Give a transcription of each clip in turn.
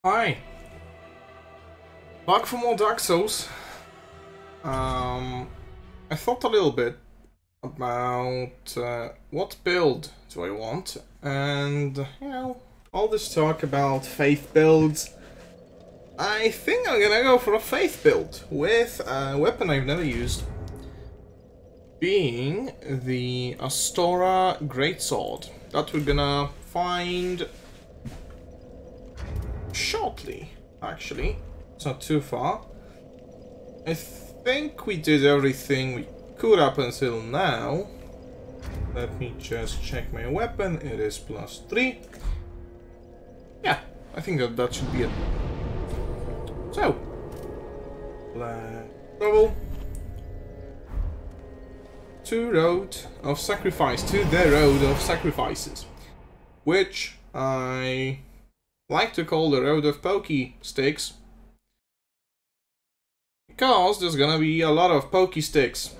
Hi! Back for more Dark Souls. I thought a little bit about what build do I want, and you know, all this talk about faith builds. I think I'm gonna go for a faith build with a weapon I've never used, being the Astora Greatsword that we're gonna find shortly. Actually, it's not too far. I think we did everything we could up until now. Let me just check my weapon. It is +3. Yeah, I think that should be it. So, let's travel to Road of Sacrifice, to the Road of Sacrifices, which I like to call the Road of Pokey Sticks, because there's gonna be a lot of Pokey Sticks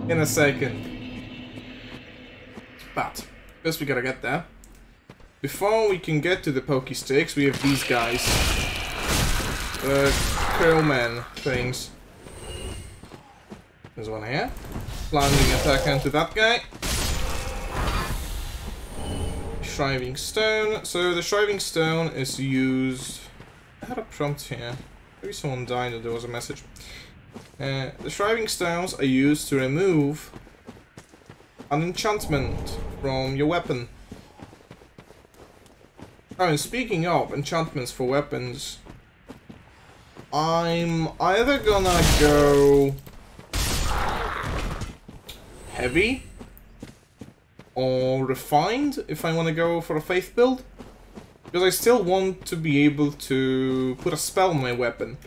in a second. But first we gotta get there. Before we can get to the Pokey Sticks, we have these guys. The Curlman things. There's one here. Landing attack onto that guy. Shriving Stone. So the Shriving Stone is used... I had a prompt here. Maybe someone died or there was a message. The Shriving Stones are used to remove an enchantment from your weapon. Oh, and speaking of enchantments for weapons, I'm either gonna go heavy or refined if I want to go for a faith build, because I still want to be able to put a spell on my weapon.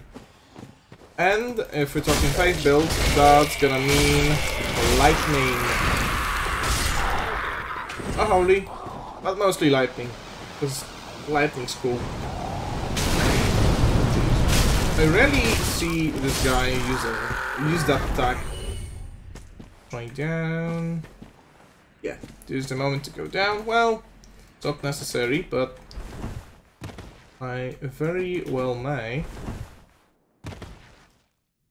And if we're talking faith build, that's gonna mean lightning. Not holy, but mostly lightning, because lightning's cool. I rarely see this guy use that attack. Try down. Yeah, there's the moment to go down. Well, it's not necessary, but I very well may.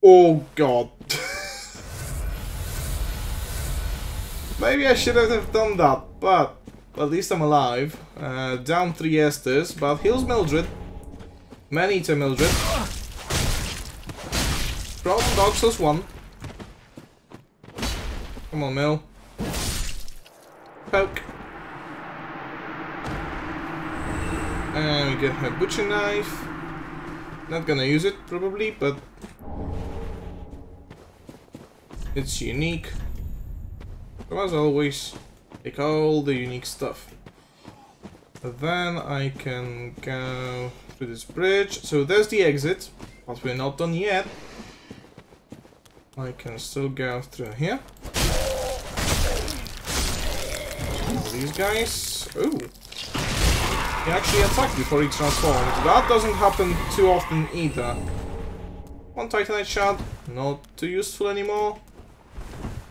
Oh god. Maybe I shouldn't have done that, but at least I'm alive. Down 3 Esthers, but heals Mildred. Man-Eater Mildred. From Dark Souls 1. Come on, Mil. Poke. And we get her butcher knife. Not gonna use it, probably, but it's unique. So as always, take all the unique stuff. Then I can go through this bridge. So there's the exit, but we're not done yet. I can still go through here. These guys. Ooh. He actually attacked before he transformed. That doesn't happen too often either. One Titanite shard. Not too useful anymore.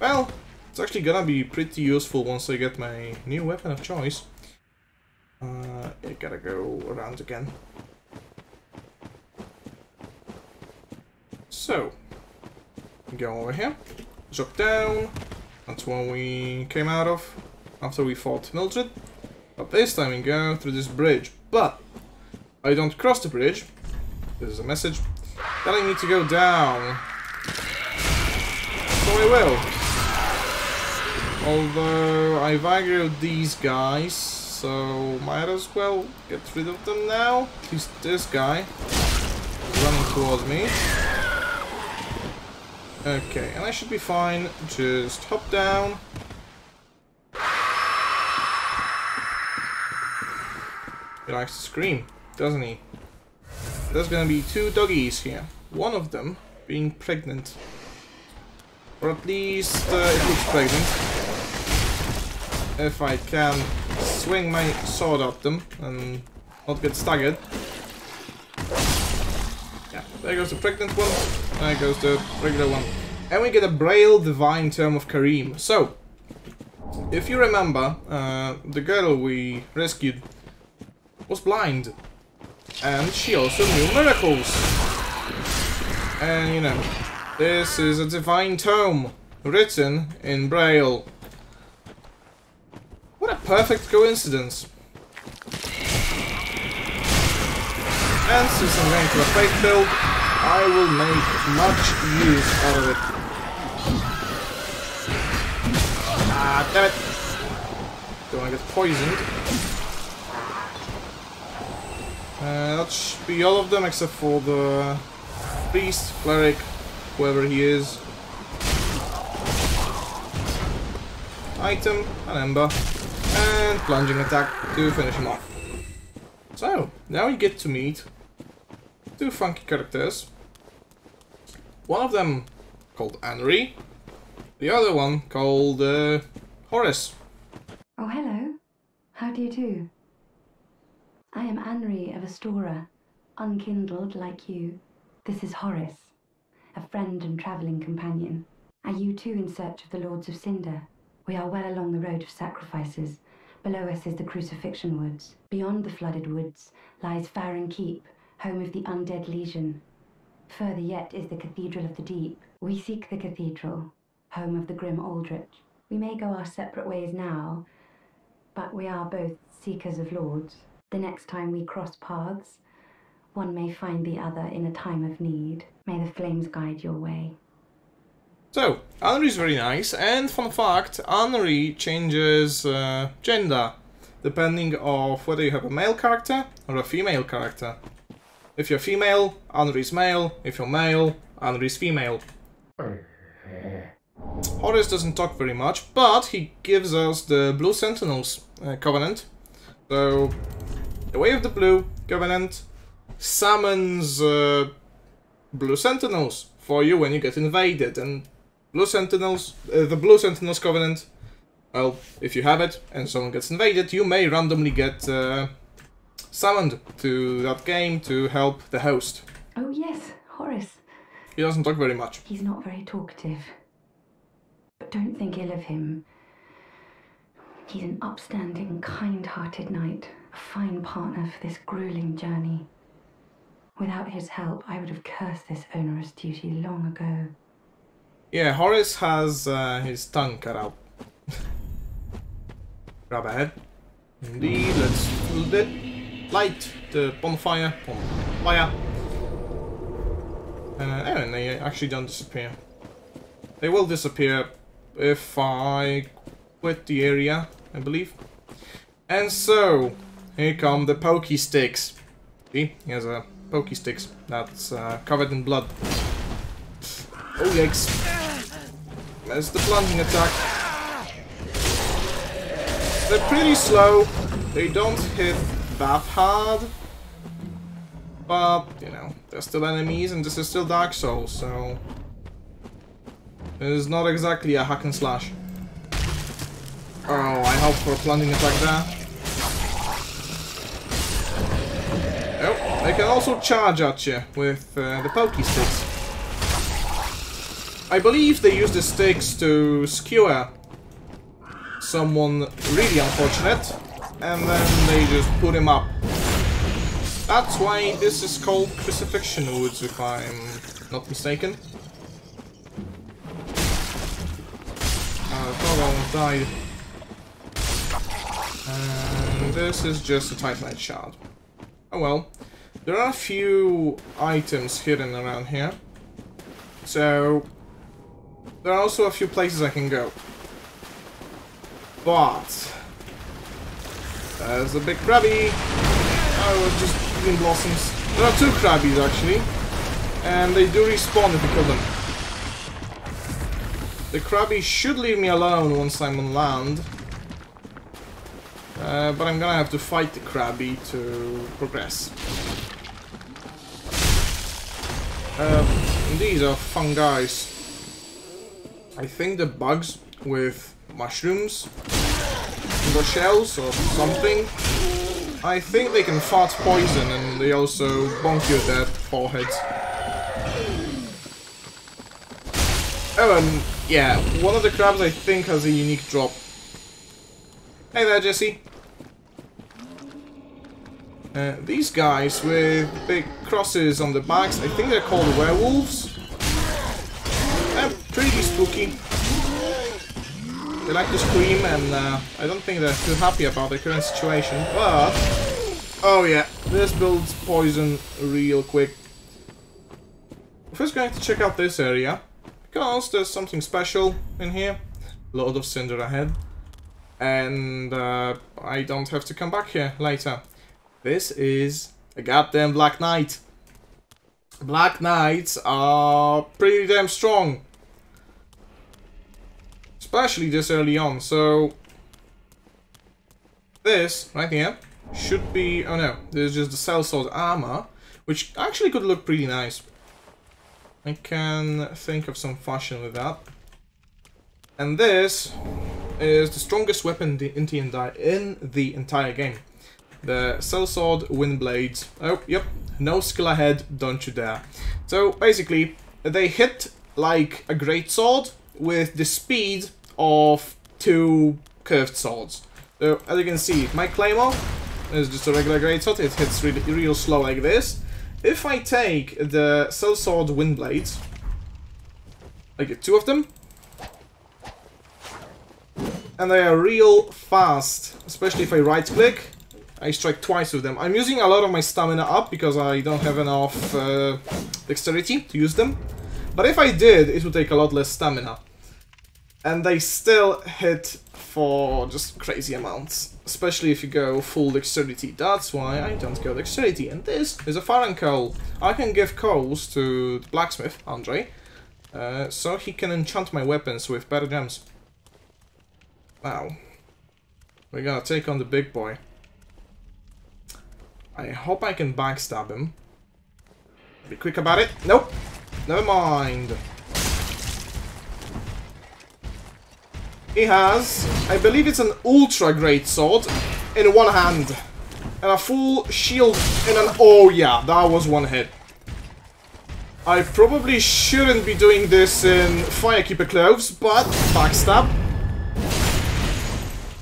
Well, it's actually gonna be pretty useful once I get my new weapon of choice. I gotta go around again. So, go over here. Drop down. That's where we came out of after we fought Mildred. But this time we go through this bridge. But I don't cross the bridge. There's a message telling me to go down. So I will. Although I've aggroed these guys, so might as well get rid of them now. At least this guy is running towards me. Okay, and I should be fine. Just hop down. He likes to scream, doesn't he? There's gonna be 2 doggies here. One of them being pregnant. Or at least it looks pregnant. If I can swing my sword at them and not get staggered. Yeah, there goes the pregnant one. There goes the regular one. And we get a Braille Divine Term of Karim. So, if you remember, the girl we rescued was blind. And she also knew miracles. And you know, this is a divine tome written in Braille. What a perfect coincidence. And since I'm going to a fake build, I will make much use out of it. Ah, damn it! Don't want to get poisoned. That should be all of them except for the priest, cleric, whoever he is. Item, an ember, and plunging attack to finish him off. So, now you get to meet two funky characters. One of them called Anri, the other one called Horace. Oh, hello. How do you do? I am Anri of Astora, unkindled like you. This is Horace, a friend and travelling companion. Are you too in search of the Lords of Cinder? We are well along the road of sacrifices. Below us is the Crucifixion Woods. Beyond the flooded woods lies Firelink Keep, home of the Undead Legion. Further yet is the Cathedral of the Deep. We seek the Cathedral, home of the Grim Aldrich. We may go our separate ways now, but we are both seekers of lords. The next time we cross paths, one may find the other in a time of need. May the flames guide your way. So, Anri is very nice, and fun fact, Anri changes gender, depending on whether you have a male character or a female character. If you're female, Anri is male. If you're male, Anri is female. Horace doesn't talk very much, but he gives us the Blue Sentinels Covenant. So, the Way of the Blue Covenant summons Blue Sentinels for you when you get invaded, and Blue Sentinels, the Blue Sentinels Covenant, well, if you have it and someone gets invaded, you may randomly get summoned to that game to help the host. Oh yes, Horace. He doesn't talk very much. He's not very talkative. But don't think ill of him. He's an upstanding, kind-hearted knight, a fine partner for this grueling journey. Without his help, I would have cursed this onerous duty long ago. Yeah, Horace has his tongue cut out. Grab ahead. Indeed, let's light the bonfire. And they actually don't disappear. They will disappear if I quit the area, I believe. And so, here come the Pokey sticks. See, he has a Pokey sticks that's covered in blood. Oh yikes. There's the plunging attack. They're pretty slow. They don't hit that hard. But, you know, they're still enemies and this is still Dark Souls, so... It is not exactly a hack and slash. Oh, I hope for a plunging attack there. Oh, they can also charge at you with the Pokey sticks. I believe they use the sticks to skewer someone really unfortunate, and then they just put him up. That's why this is called Crucifixion Woods, if I'm not mistaken. The almost died. And this is just a Titanite shard. Oh well. There are a few items hidden around here. So... there are also a few places I can go. But... there's a big crabby. I was just eating blossoms. There are two crabbies actually. And they do respawn if you kill them. The crabby should leave me alone once I'm on land. But I'm gonna have to fight the crabby to progress. These are fun guys. I think the bugs with mushrooms, or shells or something. I think they can fart poison and they also bonk you at their foreheads. Oh, and yeah, one of the crabs I think has a unique drop. Hey there, Jesse. These guys with big crosses on the backs, I think they're called werewolves. They're pretty spooky. They like to scream, and I don't think they're too happy about their current situation, but... Oh yeah, this builds poison real quick. We're first going to check out this area, because there's something special in here. A lot of cinder ahead. And I don't have to come back here later. This is a goddamn Black Knight. Black Knights are pretty damn strong. Especially this early on, so... This, right here, should be... Oh no, this is just the sellsword armor, which actually could look pretty nice. I can think of some fashion with that. And this is the strongest weapon in the entire game. The sellsword Windblades. Oh, yep, no skill ahead, don't you dare. So, basically, they hit like a greatsword with the speed of 2 curved swords. So, as you can see, my claymore is just a regular greatsword. It hits real slow like this. If I take the sellsword Windblades, I get 2 of them, and they are real fast, especially if I right click. I strike twice with them. I'm using a lot of my stamina up because I don't have enough dexterity to use them. But if I did, it would take a lot less stamina. And they still hit for just crazy amounts. Especially if you go full dexterity. That's why I don't go dexterity. And this is a Firelink coal. I can give coals to the blacksmith, Andre, so he can enchant my weapons with better gems. Wow. We're gonna take on the big boy. I hope I can backstab him. Be quick about it. Nope. Never mind. He has, I believe it's an ultra great sword in one hand. And a full shield in an... Oh yeah, that was one hit. I probably shouldn't be doing this in Firekeeper clothes, but backstab.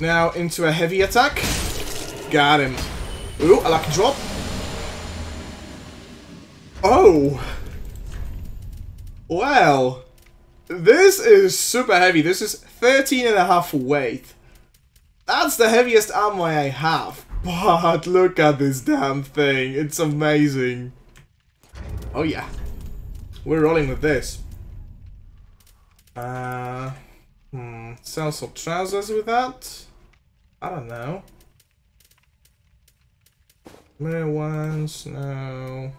Now into a heavy attack. Got him. Ooh, a lucky drop. Oh! Well, this is super heavy. This is 13.5 weight. That's the heaviest ammo I have. But look at this damn thing. It's amazing. Oh yeah. We're rolling with this. Sell some trousers with that? I don't know. Mirror ones, no.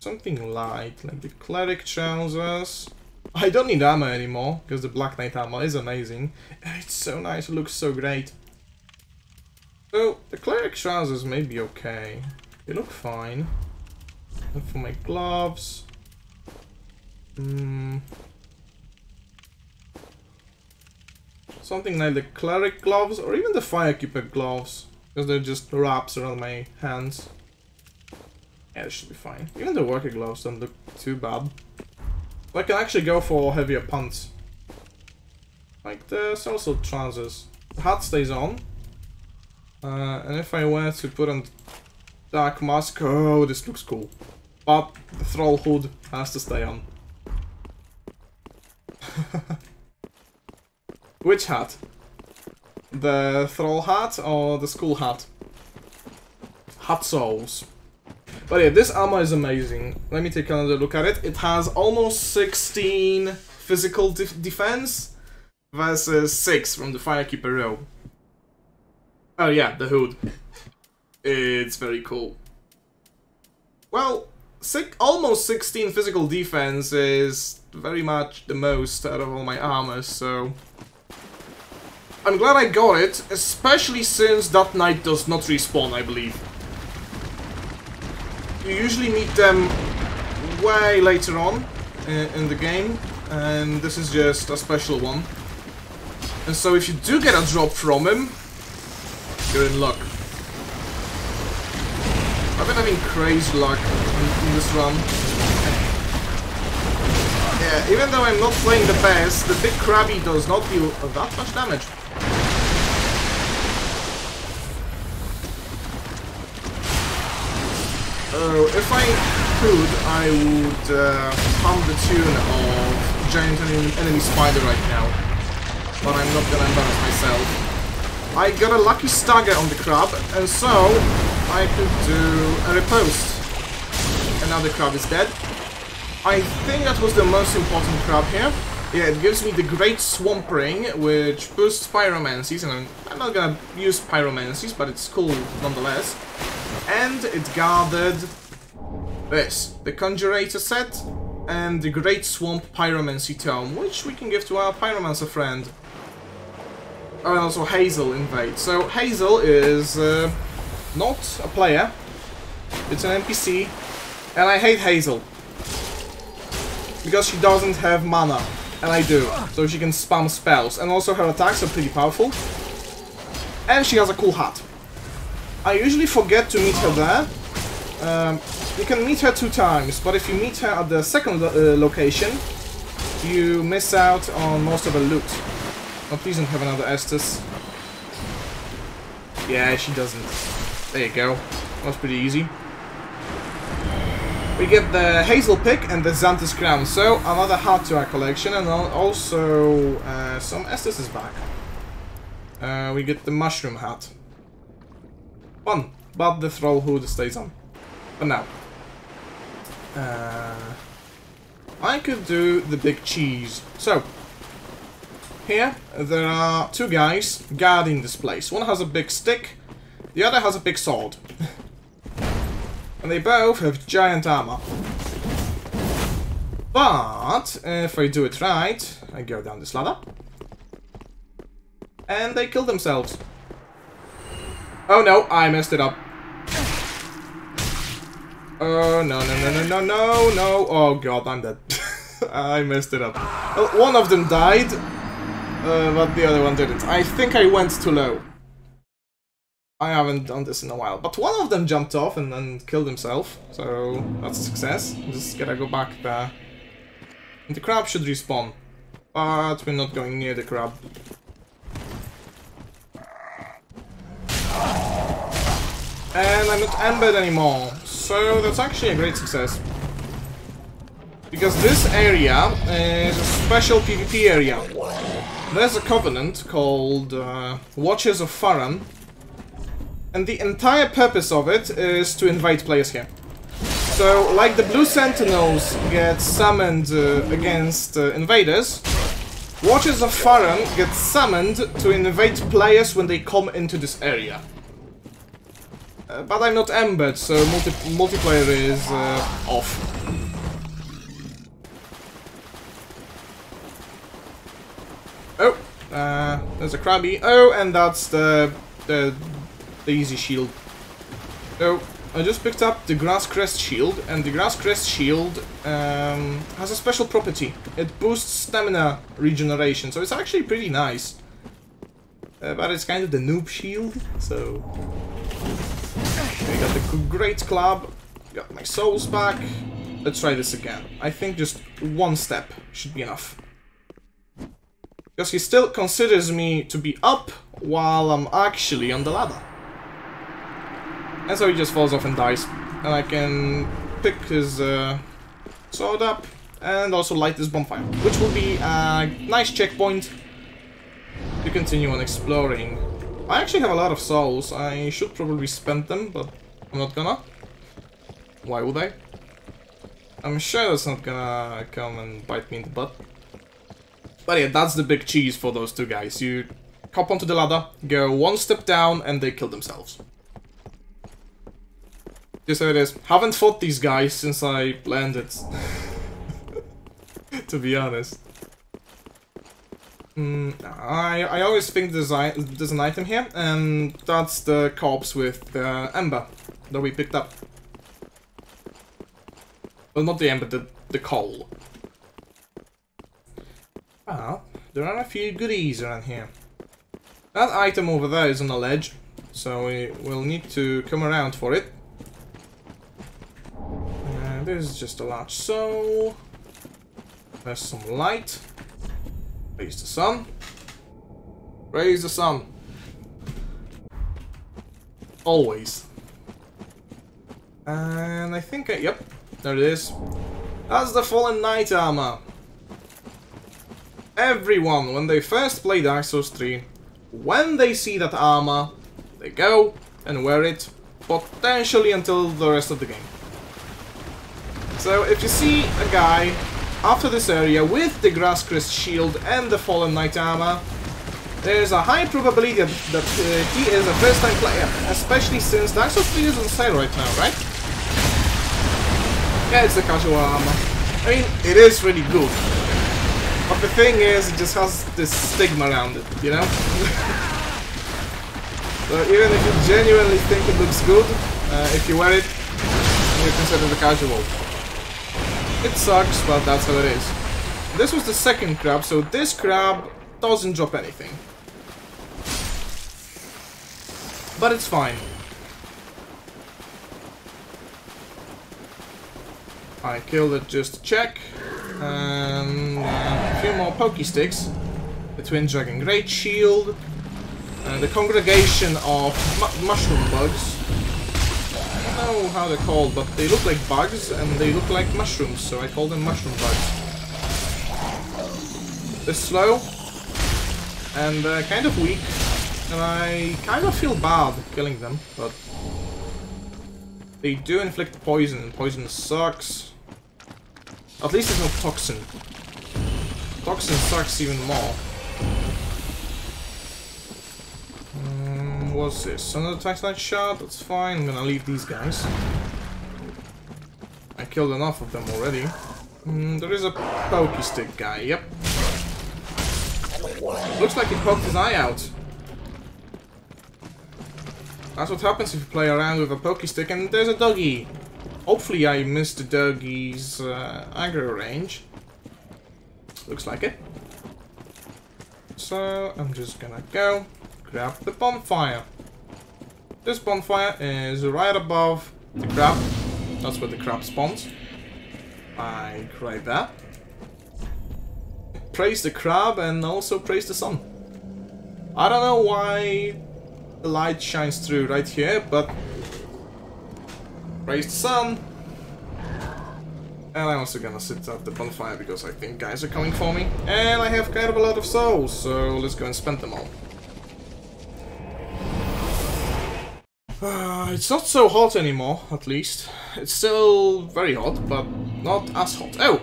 Something light, like the cleric trousers. I don't need armor anymore, because the Black Knight armor is amazing. It's so nice, it looks so great. So, the cleric trousers may be okay. They look fine. And for my gloves... something like the cleric gloves, or even the Firekeeper gloves. Because they're just wraps around my hands. Yeah, this should be fine. Even the worker gloves don't look too bad. So I can actually go for heavier pants. Like there's also trousers. The hat stays on. And if I were to put on dark mask, oh, this looks cool. But the thrall hood has to stay on. Which hat? The thrall hat or the school hat? Hat souls. But yeah, this armor is amazing. Let me take another look at it. It has almost 16 physical defense versus 6 from the Firekeeper robe. Oh yeah, the hood. It's very cool. Well, almost 16 physical defense is very much the most out of all my armors, so... I'm glad I got it, especially since that knight does not respawn, I believe. You usually meet them way later on in the game, and this is just a special one. And so if you do get a drop from him, you're in luck. I've been having crazy luck in this run. Yeah, even though I'm not playing the best, the big crabby does not deal that much damage. If I could, I would hum the tune of Giant Enemy Spider right now. But I'm not gonna embarrass myself. I got a lucky stagger on the crab, and so I could do a riposte. Another crab is dead. I think that was the most important crab here. Yeah, it gives me the Great Swamp Ring, which boosts pyromancies, and I'm not gonna use pyromancies, but it's cool nonetheless. And it gathered this, the Conjurator set, and the Great Swamp Pyromancy Tome, which we can give to our Pyromancer friend. Oh, and also Hazel invade. So Hazel is not a player, it's an NPC, and I hate Hazel. Because she doesn't have mana, and I do, so she can spam spells, and also her attacks are pretty powerful. And she has a cool hat. I usually forget to meet her there. You can meet her 2 times, but if you meet her at the second location, you miss out on most of her loot. Oh, please don't have another Estus. Yeah, she doesn't. There you go. That was pretty easy. We get the Hazel Pick and the Xanthus Crown, so another hat to our collection, and also some Estus is back. We get the Mushroom Hat. Fun, but the Troll Hood stays on. For now. I could do the Big Cheese. So, here there are 2 guys guarding this place. One has a big stick, the other has a big sword. And they both have giant armor. But, if I do it right, I go down this ladder. And they kill themselves. Oh no, I messed it up. Oh no, no, no, no, no, no, no. Oh god, I'm dead. I messed it up. Well, one of them died, but the other one didn't. I think I went too low. I haven't done this in a while, but one of them jumped off and then killed himself, so that's a success. Just gotta go back there. And the crab should respawn, but we're not going near the crab. And I'm not embedded anymore, so that's actually a great success. Because this area is a special PvP area. There's a covenant called Watchers of Faran. And the entire purpose of it is to invite players here. So, like the Blue Sentinels get summoned against invaders, Watchers of Faran get summoned to invade players when they come into this area. But I'm not embedded, so multiplayer is off. Oh, there's a Krabby. Oh, and that's the easy shield. So, I just picked up the Grass Crest shield, and the Grass Crest shield has a special property. It boosts stamina regeneration, so it's actually pretty nice. But it's kind of the noob shield, so... Okay, got the Great Club, got my souls back. Let's try this again. I think just 1 step should be enough. Because he still considers me to be up while I'm actually on the ladder. And so he just falls off and dies. And I can pick his sword up and also light this bonfire, which will be a nice checkpoint to continue on exploring. I actually have a lot of souls. I should probably spend them, but I'm not gonna. Why would I? I'm sure that's not gonna come and bite me in the butt. But yeah, that's the big cheese for those 2 guys. You hop onto the ladder, go 1 step down, and they kill themselves. Just how it is. Haven't fought these guys since I landed. To be honest. I always think there's an item here, and that's the corpse with the ember that we picked up. Well, not the ember, the coal. Well, there are a few goodies around here. That item over there is on a ledge, so we will need to come around for it. This is just a large soul. There's some light. Raise the sun. Raise the sun. Always. And I think, yep, there it is. That's the Fallen Knight armor. Everyone, when they first play Dark Souls 3, when they see that armor, they go and wear it, potentially until the rest of the game. So if you see a guy after this area with the Grass Crest shield and the Fallen Knight armor, there's a high probability that he is a first-time player, especially since Dark Souls 3 is on sale right now, right? Yeah, it's the casual armor. I mean, it is really good. But the thing is, it just has this stigma around it, you know? So even if you genuinely think it looks good, if you wear it, you consider it casual. It sucks, but that's how it is. This was the second crab, so this crab doesn't drop anything. But it's fine. I killed it just to check. And a few more Pokey sticks. The Twin Dragon Great Shield. The Congregation of Mushroom Bugs. I don't know how they're called, but they look like bugs and they look like mushrooms, so I call them mushroom bugs. They're slow and kind of weak, and I kind of feel bad killing them, but they do inflict poison, and poison sucks. At least there's no toxin. Toxin sucks even more. What's this? Another Titanite shard? That's fine. I'm gonna leave these guys. I killed enough of them already. There is a Pokey stick guy, yep. Looks like he poked his eye out. That's what happens if you play around with a Pokey stick, and there's a doggy. Hopefully I missed the doggy's aggro range. Looks like it. So I'm just gonna go grab the bonfire. This bonfire is right above the crab. That's where the crab spawns. I grab that. Praise the crab and also praise the sun. I don't know why the light shines through right here, but praise the sun. And I'm also gonna sit at the bonfire because I think guys are coming for me. And I have kind of a lot of souls, so let's go and spend them all. It's not so hot anymore, at least. It's still very hot, but not as hot. Oh!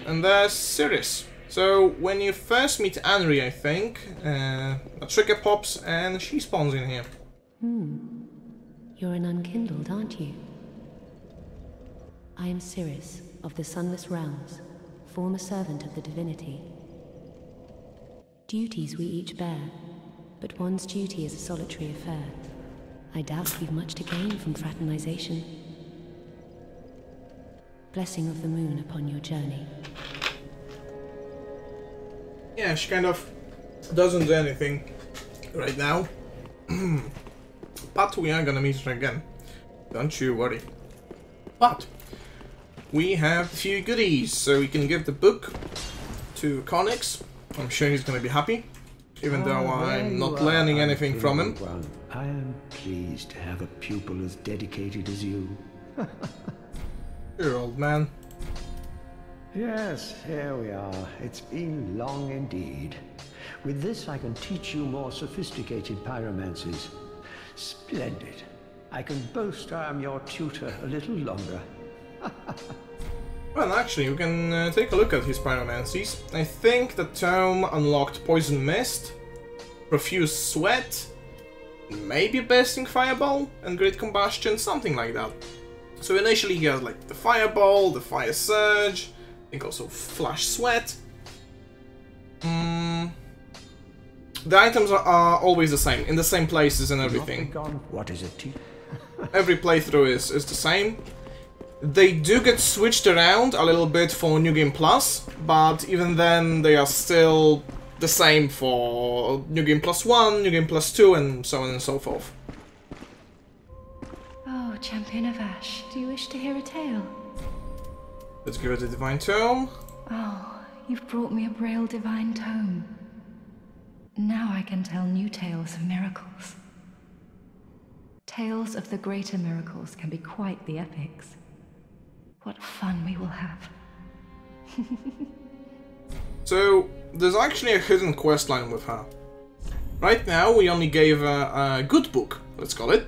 And there's Sirius. So, when you first meet Anri, I think, a trigger pops and she spawns in here. You're an unkindled, aren't you? I am Sirius, of the Sunless Realms, former servant of the divinity. Duties we each bear, but one's duty is a solitary affair. I doubt we've much to gain from fraternization. Blessing of the moon upon your journey. Yeah, she kind of doesn't do anything right now. But we are gonna meet her again. Don't you worry. But we have a few goodies, so we can give the book to Connix. I'm sure he's gonna be happy, even though I'm not learning anything from him. I am pleased to have a pupil as dedicated as you. Dear old man. Yes, here we are. It's been long indeed. With this, I can teach you more sophisticated pyromancies. Splendid. I can boast I am your tutor a little longer. Well, actually, we can take a look at his pyromancies. I think the tome unlocked Poison Mist, Profuse Sweat, maybe Bursting Fireball, and Great Combustion, something like that. So initially he has like the Fireball, the Fire Surge, I think also Flash Sweat. The items are always the same, in the same places and everything. What is it? Every playthrough is the same. They do get switched around a little bit for New Game Plus, but even then they are still the same for New Game Plus 1, New Game Plus 2, and so on and so forth. Oh, Champion of Ash, do you wish to hear a tale? Let's give it a Divine Tome. Oh, you've brought me a Braille Divine Tome. Now I can tell new tales of miracles. Tales of the greater miracles can be quite the epics. What fun we will have. So, there's actually a hidden quest line with her. Right now, we only gave her a good book, let's call it.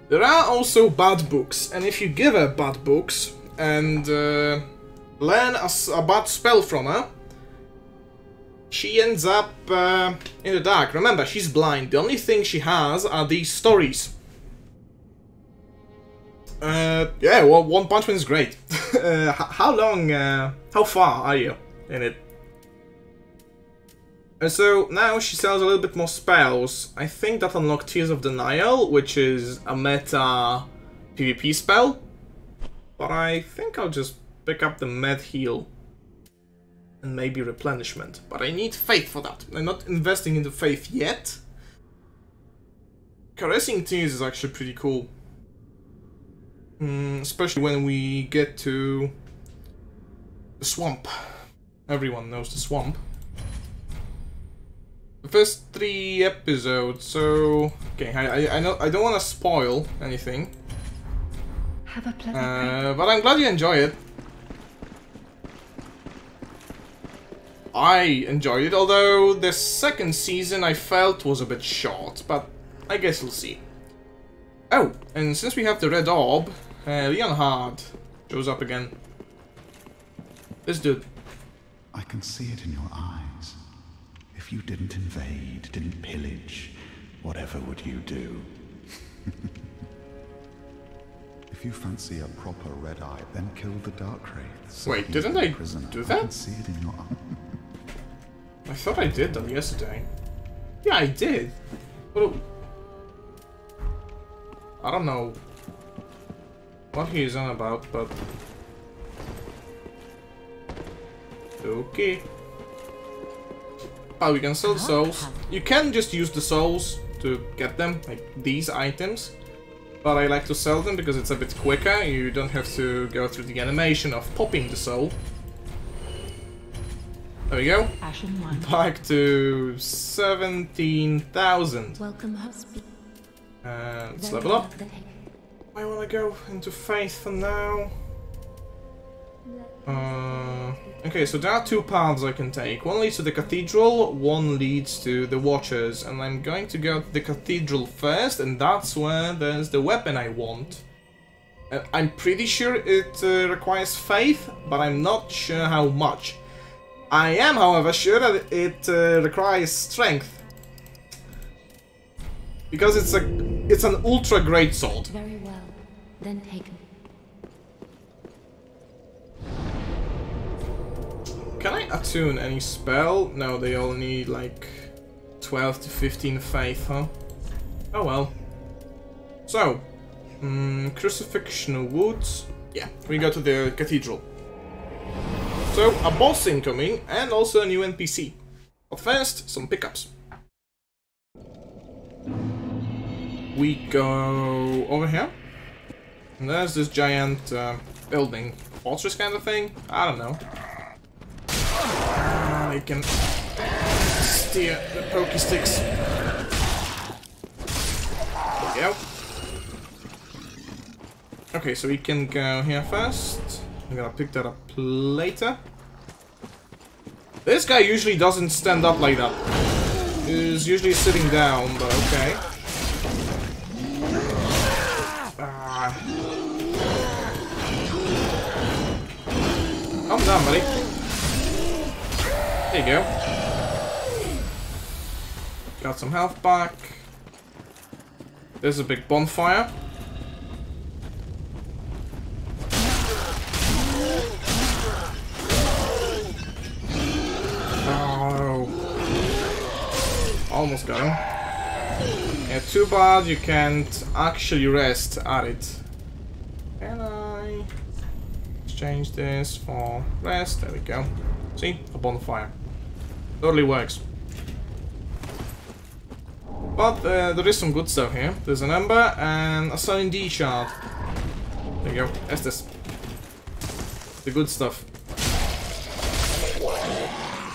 There are also bad books, and if you give her bad books and learn a bad spell from her, she ends up in the dark. Remember, she's blind. The only thing she has are these stories. Yeah, well, One Punch Man is great. How far are you in it? So now she sells a little bit more spells. I think that unlocked Tears of Denial, which is a meta PvP spell. But I think I'll just pick up the Med Heal and maybe Replenishment. But I need Faith for that. I'm not investing into Faith yet. Caressing Tears is actually pretty cool. Especially when we get to the swamp. Everyone knows the swamp. The first 3 episodes, so okay. I know I don't want to spoil anything. Have a pleasant but I'm glad you enjoy it. I enjoyed it, although the second season I felt was a bit short, but I guess we'll see. Oh, and since we have the red orb, Leonhard shows up again. This dude. I can see it in your eyes. If you didn't invade, didn't pillage, whatever would you do? If you fancy a proper red eye, then kill the dark wraiths. Wait, didn't I do that? I can see it in your eyes. I thought I did that yesterday. Yeah, I did. But I don't know what he is on about, but okay. Oh, we can sell souls. You can just use the souls to get them, like these items. But I like to sell them because it's a bit quicker. You don't have to go through the animation of popping the soul. There we go. Back to 17,000. Welcome, husband. Let's level up. I want to go into Faith for now. Okay, so there are 2 paths I can take. One leads to the Cathedral, one leads to the Watchers. And I'm going to go to the Cathedral first, and that's where there's the weapon I want. I'm pretty sure it requires Faith, but I'm not sure how much. I am, however, sure that it requires Strength. Because it's an ultra great sword. Very well. Then take it. Can I attune any spell? No, they all need like 12 to 15 faith, huh? Oh well. So, Crucifixion Woods. Yeah, we go to the Cathedral. So, a boss incoming and also a new NPC. But first, some pickups. We go over here. And there's this giant building. Fortress kind of thing? I don't know. I can steer the pokey sticks. There we go. Okay, so we can go here first. I'm gonna pick that up later. This guy usually doesn't stand up like that. He's usually sitting down, but okay. Calm down, buddy. There you go. Got some health back. There's a big bonfire. Oh. Almost got him. Yeah, too bad you can't actually rest at it. Can I exchange this for rest? There we go. See? A bonfire. Totally works. But there is some good stuff here. There's an Ember and a Sun D shard. There you go. That's this. The good stuff.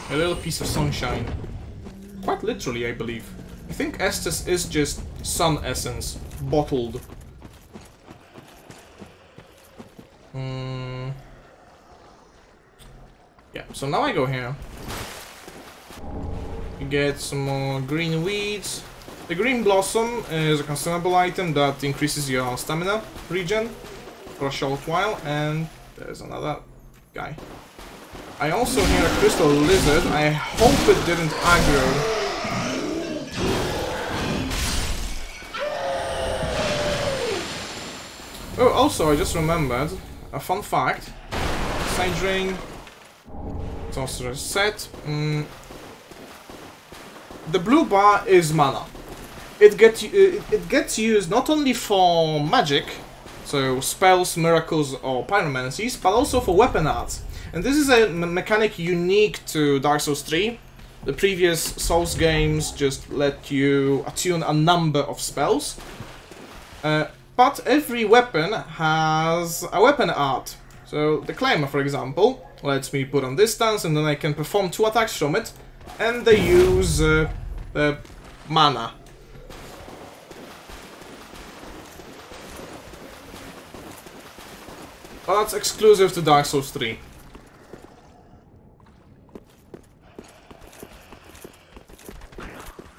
A little piece of sunshine. Quite literally, I believe. I think Estus is just sun essence, bottled. Yeah, so now I go here. You get some more green weeds. The green blossom is a consumable item that increases your stamina regen for a short while, and there's another guy. I also hear a crystal lizard. I hope it didn't aggro. Oh, also, I just remembered a fun fact. Sage ring. Sorcerer's set. The blue bar is mana. It gets used not only for magic, so spells, miracles, or pyromancies, but also for weapon arts. And this is a mechanic unique to Dark Souls 3. The previous Souls games just let you attune a number of spells. But every weapon has a weapon art. So the Claymore, for example, lets me put on distance, and then I can perform 2 attacks from it, and they use the mana. But that's exclusive to Dark Souls 3.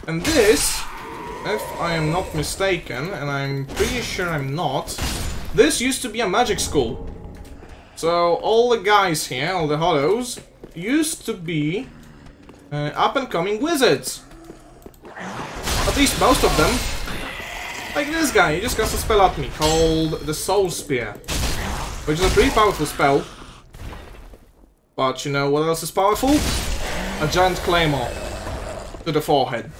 And this, if I am not mistaken, and I'm pretty sure I'm not, this used to be a magic school. So all the guys here, all the hollows, used to be up-and-coming wizards. At least most of them. Like this guy, he just casts a spell at me called the Soul Spear, which is a pretty powerful spell. But you know what else is powerful? A giant claymore to the forehead.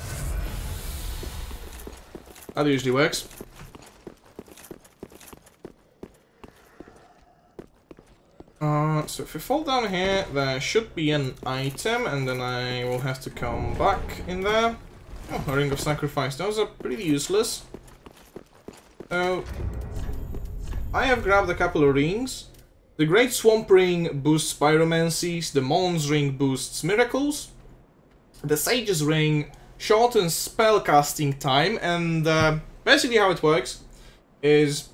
That usually works. So if we fall down here, there should be an item, and then I will have to come back in there. Oh, a Ring of Sacrifice. Those are pretty useless. I have grabbed a couple of rings. The Great Swamp Ring boosts pyromancies, the Mon's Ring boosts miracles, the Sage's Ring shortens spellcasting time, and basically how it works is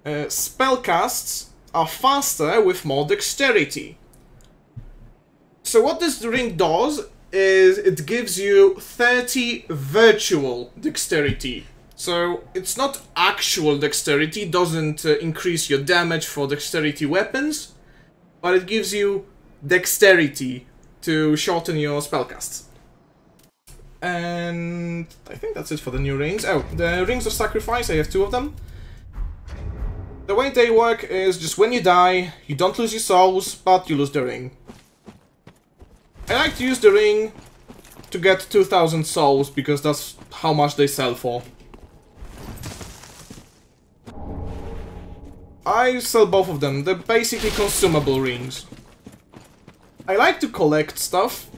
spellcasts are faster with more dexterity. So what this ring does is it gives you 30 virtual dexterity. So it's not actual dexterity, doesn't increase your damage for dexterity weapons, but it gives you dexterity to shorten your spellcasts. And I think that's it for the new rings. Oh, the Rings of Sacrifice, I have 2 of them. The way they work is just when you die, you don't lose your souls, but you lose the ring. I like to use the ring to get 2000 souls, because that's how much they sell for. I sell both of them. They're basically consumable rings. I like to collect stuff,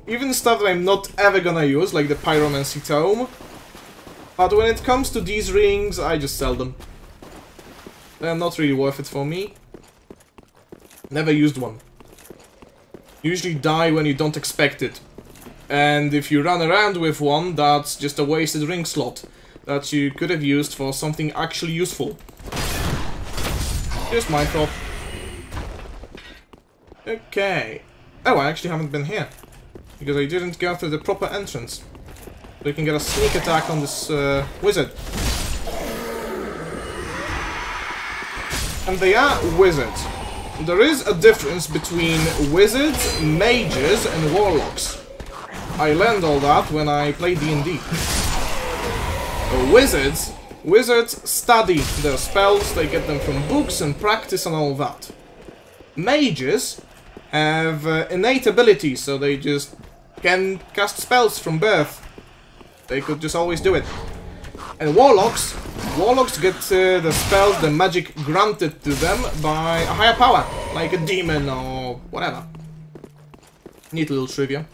even stuff that I'm not ever gonna use, like the Pyromancy Tome. But when it comes to these rings, I just sell them. They're not really worth it for me. Never used one. Usually die when you don't expect it. And if you run around with one, that's just a wasted ring slot that you could have used for something actually useful. Just my thought. Okay. Oh, I actually haven't been here, because I didn't go through the proper entrance. So you can get a sneak attack on this wizard. And they are wizards. There is a difference between wizards, mages, and warlocks. I learned all that when I played D&D. Wizards study their spells, they get them from books and practice and all that. Mages have innate abilities, so they just can cast spells from birth. They could just always do it. And warlocks get the spells, the magic granted to them by a higher power, like a demon or whatever. Neat little trivia.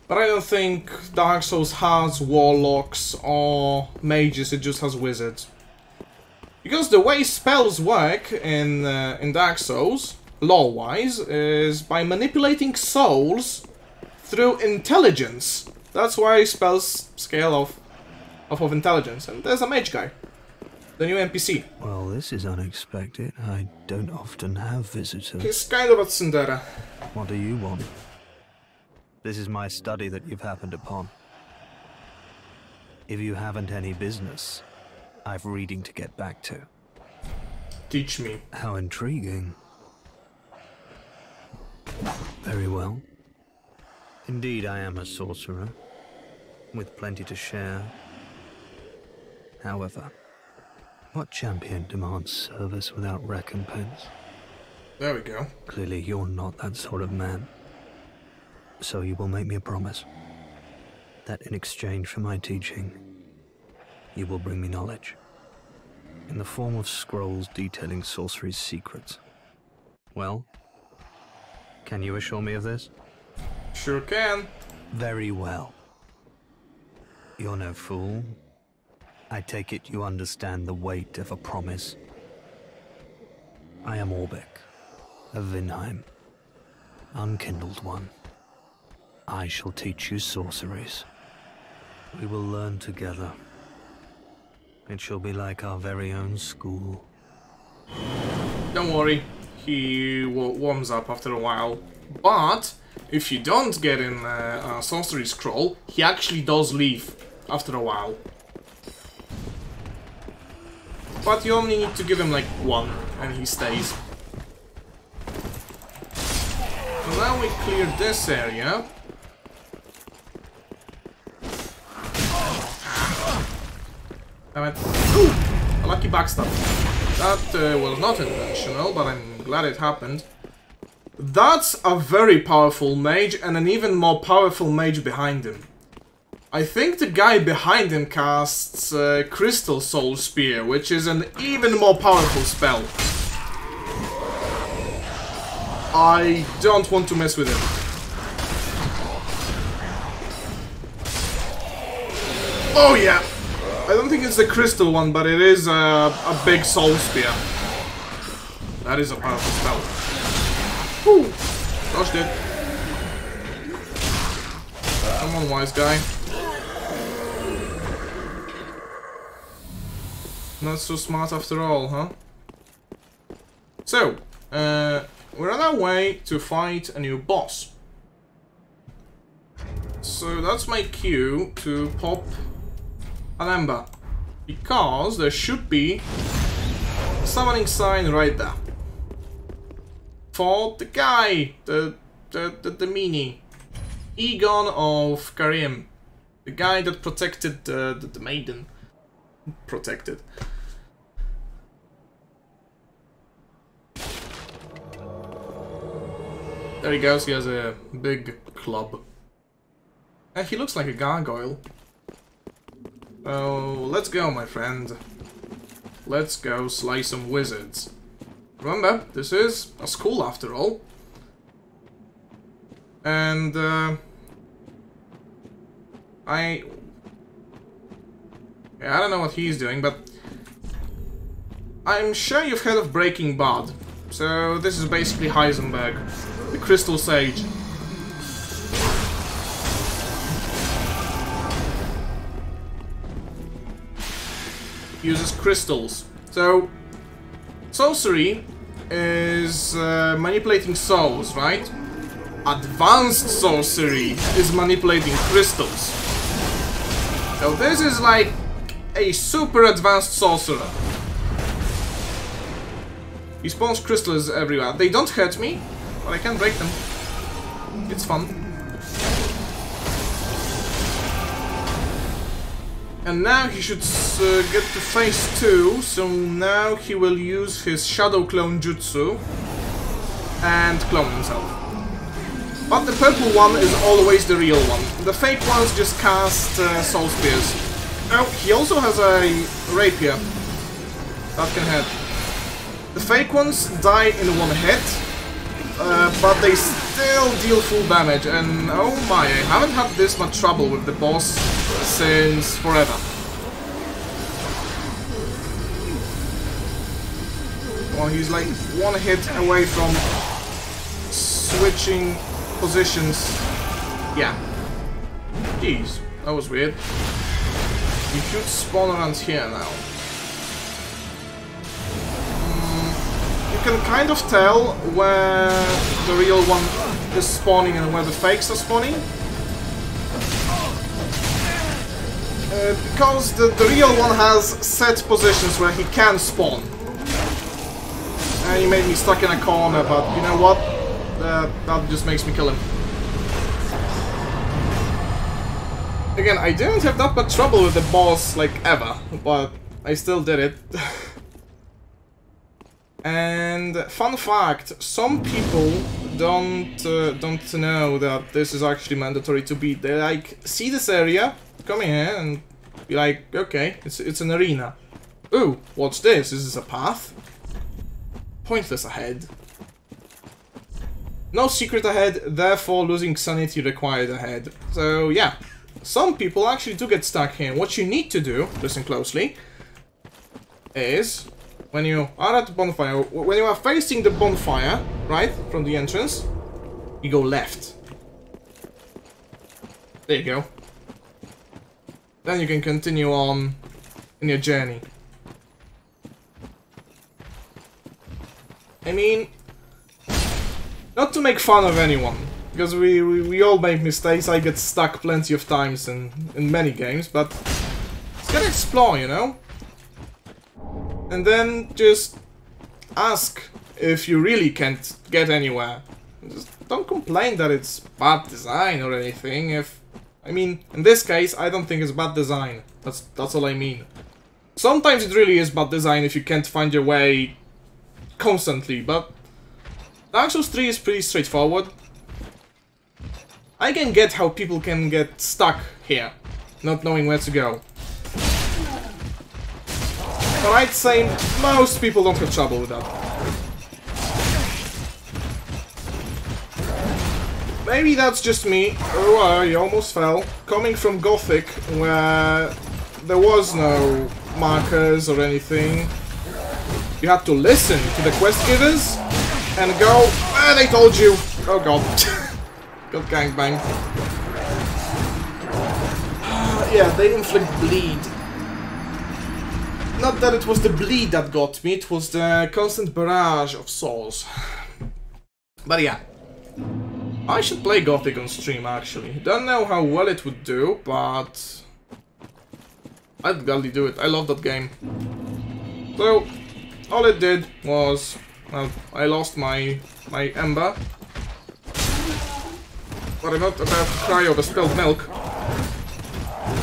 But I don't think Dark Souls has warlocks or mages, it just has wizards. Because the way spells work in Dark Souls, lore-wise, is by manipulating souls through intelligence That's why spells scale off of intelligence. And there's a mage guy. The new NPC. Well, this is unexpected. I don't often have visitors. He's kind of a tsundere. What do you want? This is my study that you've happened upon. If you haven't any business, I've reading to get back to. Teach me. How intriguing. Very well. Indeed, I am a sorcerer, with plenty to share. However, what champion demands service without recompense? There we go. Clearly, you're not that sort of man. So you will make me a promise that in exchange for my teaching, you will bring me knowledge in the form of scrolls detailing sorcery's secrets. Well, can you assure me of this? Sure can. Very well. You're no fool. I take it you understand the weight of a promise. I am Orbeck, of Vinheim, Unkindled One. I shall teach you sorceries. We will learn together. It shall be like our very own school. Don't worry, he warms up after a while. But if you don't get in a sorcery scroll, he actually does leave after a while. But you only need to give him like one, and he stays. So now we clear this area. Damn it. Ooh! A lucky backstab. That was not intentional, but I'm glad it happened. That's a very powerful mage, and an even more powerful mage behind him. I think the guy behind him casts Crystal Soul Spear, which is an even more powerful spell. I don't want to mess with him. Oh yeah! I don't think it's the crystal one, but it is a big soul spear. That is a powerful spell. Whew! Dodged it. Come on, wise guy. Not so smart after all, huh? So, we're on our way to fight a new boss. So that's my cue to pop an ember, because there should be a summoning sign right there for the guy, the meanie, Egon of Karim, the guy that protected the maiden. Protected. There he goes. He has a big club. And he looks like a gargoyle. Oh, let's go, my friend. Let's go slay some wizards. Remember, this is a school after all. And, I don't know what he's doing, but I'm sure you've heard of Breaking Bad. So this is basically Heisenberg, the Crystal Sage. Uses crystals. So, sorcery is manipulating souls, right? Advanced sorcery is manipulating crystals. So this is like a super advanced sorcerer. He spawns crystals everywhere. They don't hurt me, but I can break them. It's fun. And now he should get to phase 2, so now he will use his Shadow Clone Jutsu and clone himself. But the purple one is always the real one. The fake ones just cast Soul Spears. Now, he also has a Rapier that can hit. The fake ones die in one hit, but they still deal full damage, and oh my, I haven't had this much trouble with the boss since forever. Well, he's like one hit away from switching positions. Yeah. Jeez, that was weird. You should spawn around here now. You can kind of tell where the real one is spawning and where the fakes are spawning. Because the real one has set positions where he can spawn. And he made me stuck in a corner, but you know what? That just makes me kill him. Again, I didn't have that much trouble with the boss, like, ever, but I still did it. And fun fact, some people don't know that this is actually mandatory to beat. They like see this area, come here and be like, okay, it's an arena. Ooh, what's this? Is this a path? Pointless ahead. No secret ahead, therefore losing sanity required ahead. So yeah, some people actually do get stuck here. What you need to do, listen closely, is when you are at the bonfire, when you are facing the bonfire, right, from the entrance, you go left. There you go. Then you can continue on in your journey. I mean, not to make fun of anyone, because we all make mistakes. I get stuck plenty of times in many games, but just gotta explore, you know? And then just ask if you really can't get anywhere. Just don't complain that it's bad design or anything. I mean, in this case, I don't think it's bad design. That's all I mean. Sometimes it really is bad design if you can't find your way constantly, but Dark Souls 3 is pretty straightforward. I can get how people can get stuck here, not knowing where to go. But I'd say most people don't have trouble with that. Maybe that's just me. Oh, I almost fell. Coming from Gothic, where there was no markers or anything. You had to listen to the quest givers and go, ah, they told you. Oh god. Got gangbanged. Yeah, they inflict bleed. Not that it was the bleed that got me, it was the constant barrage of souls. But yeah. I should play Gothic on stream, actually. Don't know how well it would do, but I'd gladly do it. I love that game. So, all it did was, well, I lost my Ember. But I'm not about to cry over spilled milk.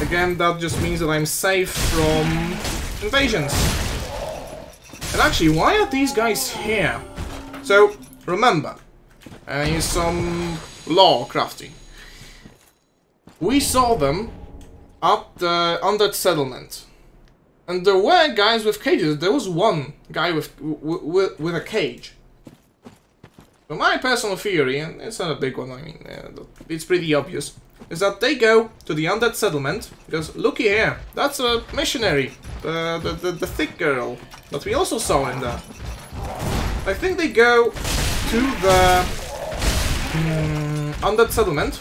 Again, that just means that I'm safe from invasions. And actually, why are these guys here? So, remember, here's some lore crafting. We saw them at the Undead settlement. And there were guys with cages. There was one guy with a cage. So my personal theory, and it's not a big one, I mean, it's pretty obvious, is that they go to the Undead settlement, because looky here, that's a missionary, the thick girl, that we also saw in there. I think they go to the Undead settlement,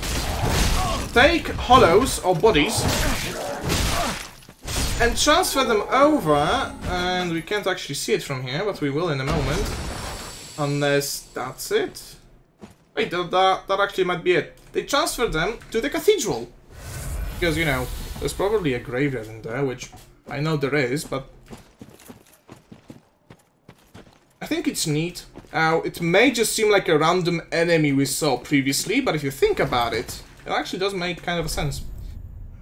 take hollows or bodies, and transfer them over, and we can't actually see it from here, but we will in a moment. Unless that's it. Wait, that actually might be it. They transferred them to the Cathedral. Because, you know, there's probably a graveyard in there, which I know there is, but I think it's neat. It may just seem like a random enemy we saw previously, but if you think about it, it actually does make kind of a sense.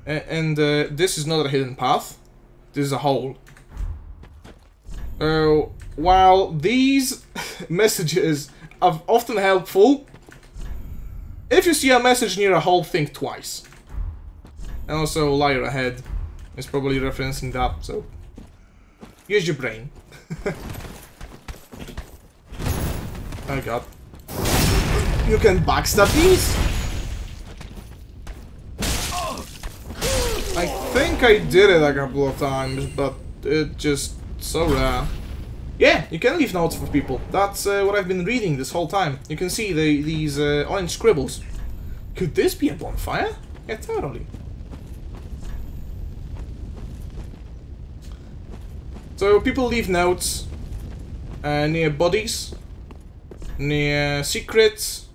And this is not a hidden path. This is a hole. While these messages are often helpful, if you see a message near a hole, think twice. And also, Liar Ahead is probably referencing that, so use your brain. Oh god. You can backstab these? I think I did it a couple of times, but it's just so rare. Yeah, you can leave notes for people. That's what I've been reading this whole time. You can see these orange scribbles. Could this be a bonfire? Yeah, totally. So people leave notes near bodies, near secrets,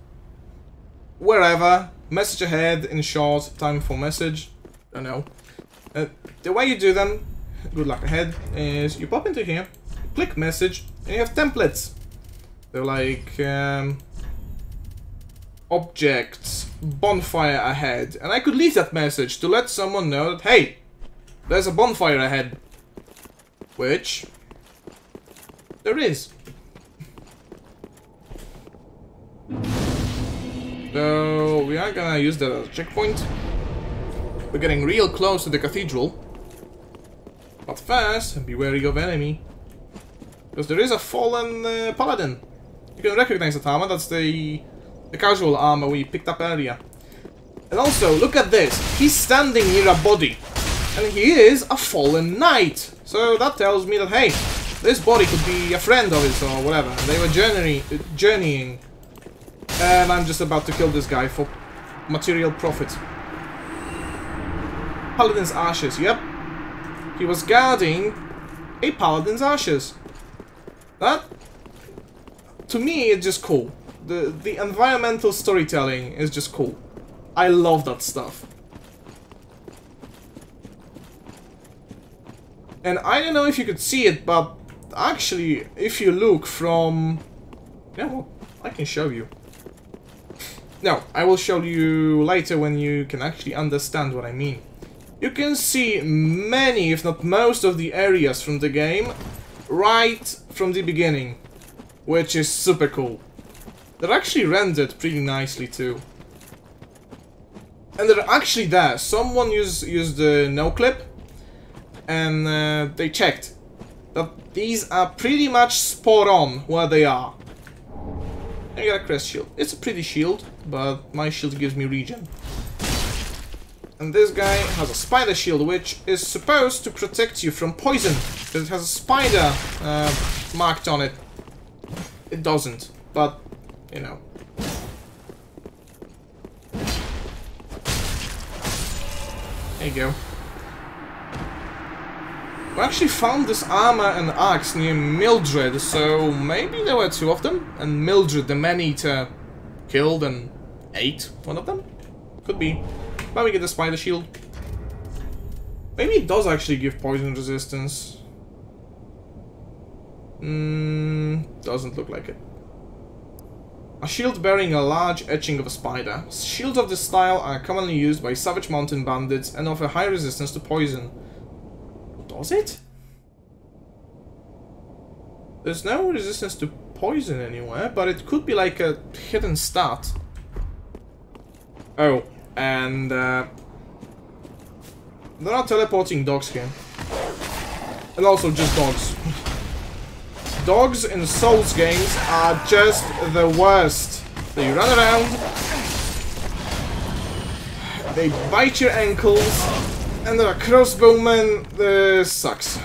wherever. Message ahead, in short, time for message. I don't know. The way you do them, good luck ahead, is you pop into here, click message, and you have templates. They're like objects, bonfire ahead, and I could leave that message to let someone know that, hey, there's a bonfire ahead. Which there is. So we are gonna use that as a checkpoint. We're getting real close to the cathedral. But first, be wary of enemy. Because there is a fallen paladin. You can recognize that armor, that's the casual armor we picked up earlier. And also, look at this. He's standing near a body. And he is a fallen knight. So that tells me that, hey, this body could be a friend of his or whatever. They were journeying. And I'm just about to kill this guy for material profit. Paladin's ashes, yep. He was guarding a paladin's ashes. That, to me, is just cool. The environmental storytelling is just cool. I love that stuff. And I don't know if you could see it, but actually, if you look from... Yeah, well, I can show you. No, I will show you later when you can actually understand what I mean. You can see many, if not most, of the areas from the game right from the beginning, which is super cool. They're actually rendered pretty nicely too. And they're actually there. Someone used the no-clip, and they checked that these are pretty much spot on where they are. I got a crest shield. It's a pretty shield, but my shield gives me regen. And this guy has a spider shield, which is supposed to protect you from poison. Because it has a spider marked on it. It doesn't, but, you know. There you go. We actually found this armor and axe near Mildred, so maybe there were two of them, and Mildred, the man-eater, killed and ate one of them? Could be. But we get the spider shield. Maybe it does actually give poison resistance. Doesn't look like it. A shield bearing a large etching of a spider. Shields of this style are commonly used by savage mountain bandits and offer high resistance to poison. Does it? There's no resistance to poison anywhere, but it could be like a hidden stat. Oh, and there are teleporting dogs here. And also just dogs. Dogs in Souls games are just the worst. They run around, they bite your ankles, and they're a crossbowman. This sucks.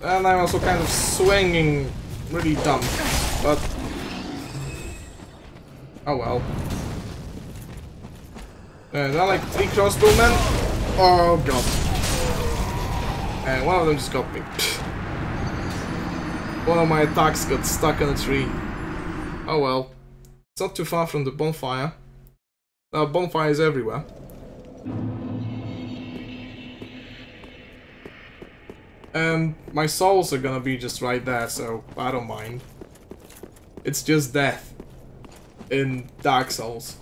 And I'm also kind of swinging really dumb, but oh well. There are like 3 crossbowmen. Oh god. And one of them just got me. One of my attacks got stuck in a tree. Oh well. It's not too far from the bonfire. There are bonfires everywhere. And my souls are gonna be just right there, so I don't mind. It's just death in Dark Souls.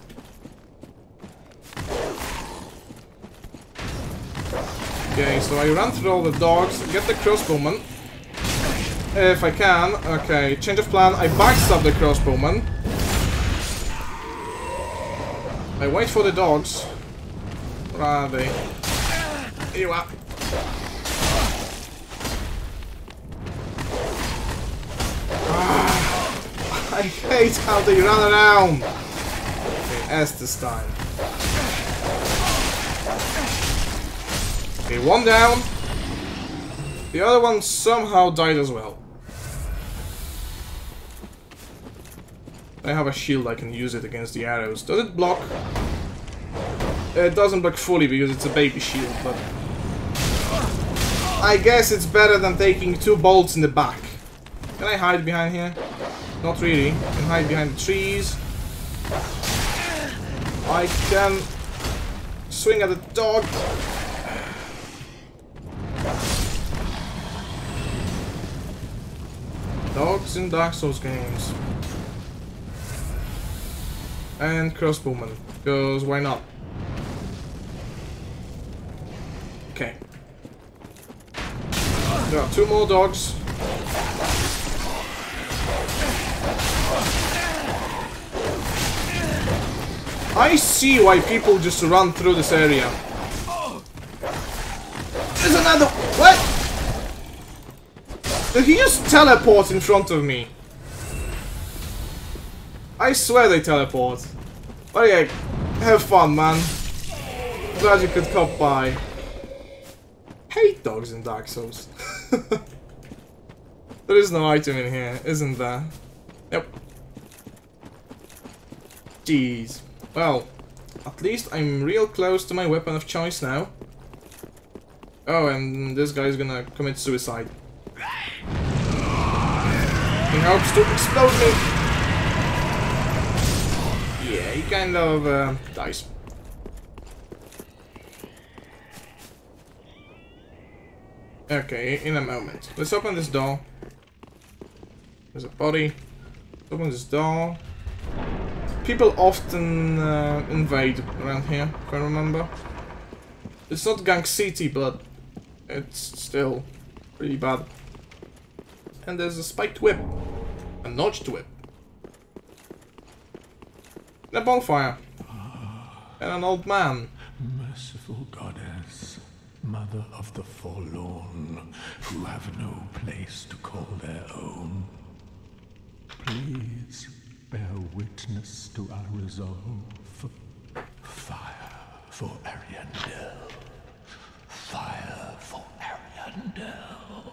Okay, so I run through all the dogs, get the crossbowman. If I can. Okay, change of plan. I backstab the crossbowman. I wait for the dogs. Where are they? Here you are. I hate how they run around. Okay, S this time. Okay, one down. The other one somehow died as well. I have a shield, I can use it against the arrows. Does it block? It doesn't block fully because it's a baby shield, but I guess it's better than taking 2 bolts in the back. Can I hide behind here? Not really. I can hide behind the trees. I can swing at the dog. Dogs in Dark Souls games. And crossbowman, because why not? Okay. There are 2 more dogs. I see why people just run through this area. There's another... What? Did he just teleport in front of me? I swear they teleport. Oh yeah, have fun, man. Glad you could come by. Hate dogs in Dark Souls. There is no item in here, isn't there? Yep. Jeez. Well, at least I'm real close to my weapon of choice now. Oh, and this guy's gonna commit suicide. He hopes to explode me. Yeah, he kind of dies. Okay, in a moment. Let's open this door. There's a body. Let's open this door. People often invade around here, if I remember. It's not Gang City, but it's still pretty bad. And there's a spiked whip. A notched whip. And a bonfire. And an old man. Merciful goddess, mother of the forlorn, who have no place to call their own. Please bear witness to our resolve. Fire for Ariandel. Fire for Ariandel.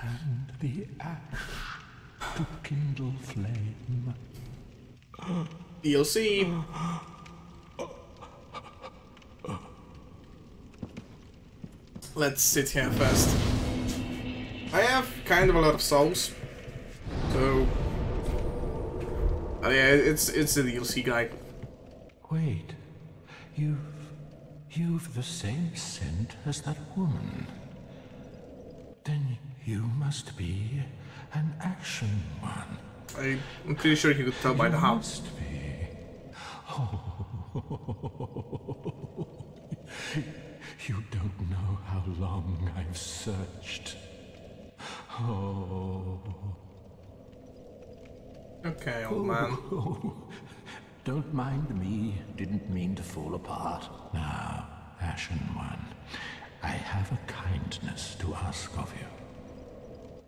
And the ash to kindle flame. DLC. Let's sit here first. I have kind of a lot of souls, so yeah, it's a DLC guide. Wait, you've the same scent as that woman. Then you must be an action one. I'm pretty sure you could tell by the house. Must be. Oh. You don't know how long I've searched. Oh. Okay, old man. Oh. Don't mind me. Didn't mean to fall apart. Now, Ashen One, I have a kindness to ask of you.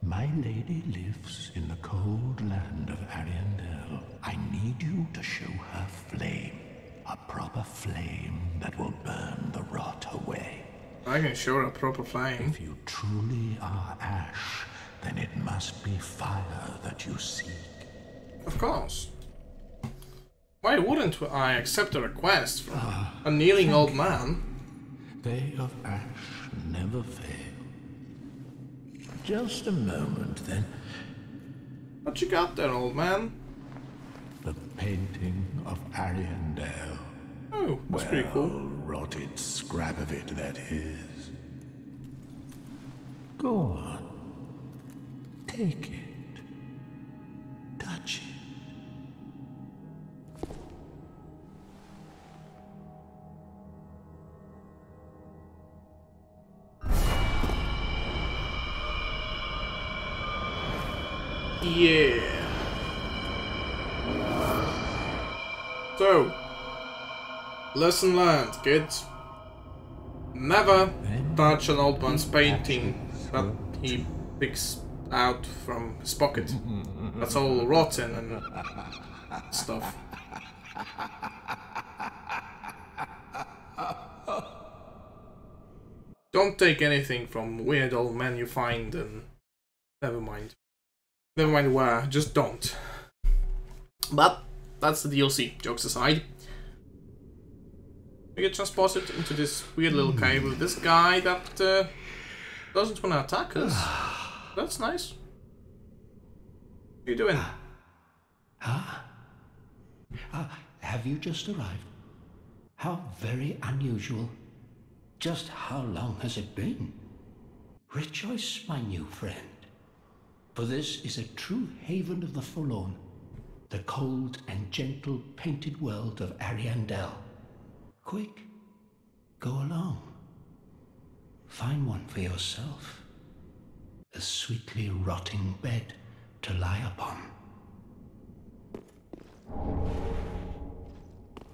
My lady lives in the cold land of Ariandel. I need you to show her flame. A proper flame that will burn the rot away. I can show her a proper flame. If you truly are ash, then it must be fire that you seek. Of course. Why wouldn't I accept a request from a kneeling old man? They of ash never fail. Just a moment, then. What you got there, old man? The painting of Ariandel. Oh, that's pretty cool. Rotted scrap of it, that is. Go on. Take it. Touch it. Yeah. So, lesson learned, kids. Never touch an old man's painting that he picks out from his pocket. That's all rotten and stuff. Don't take anything from weird old men you find, and never mind. Never mind where, just don't. But that's the DLC, jokes aside. We get transported into this weird little cave with this guy that doesn't want to attack us. That's nice. What are you doing? Have you just arrived? How very unusual. Just how long has it been? Rejoice, my new friend. For this is a true haven of the forlorn. The cold and gentle painted world of Ariandel. Quick, go along. Find one for yourself. A sweetly rotting bed to lie upon.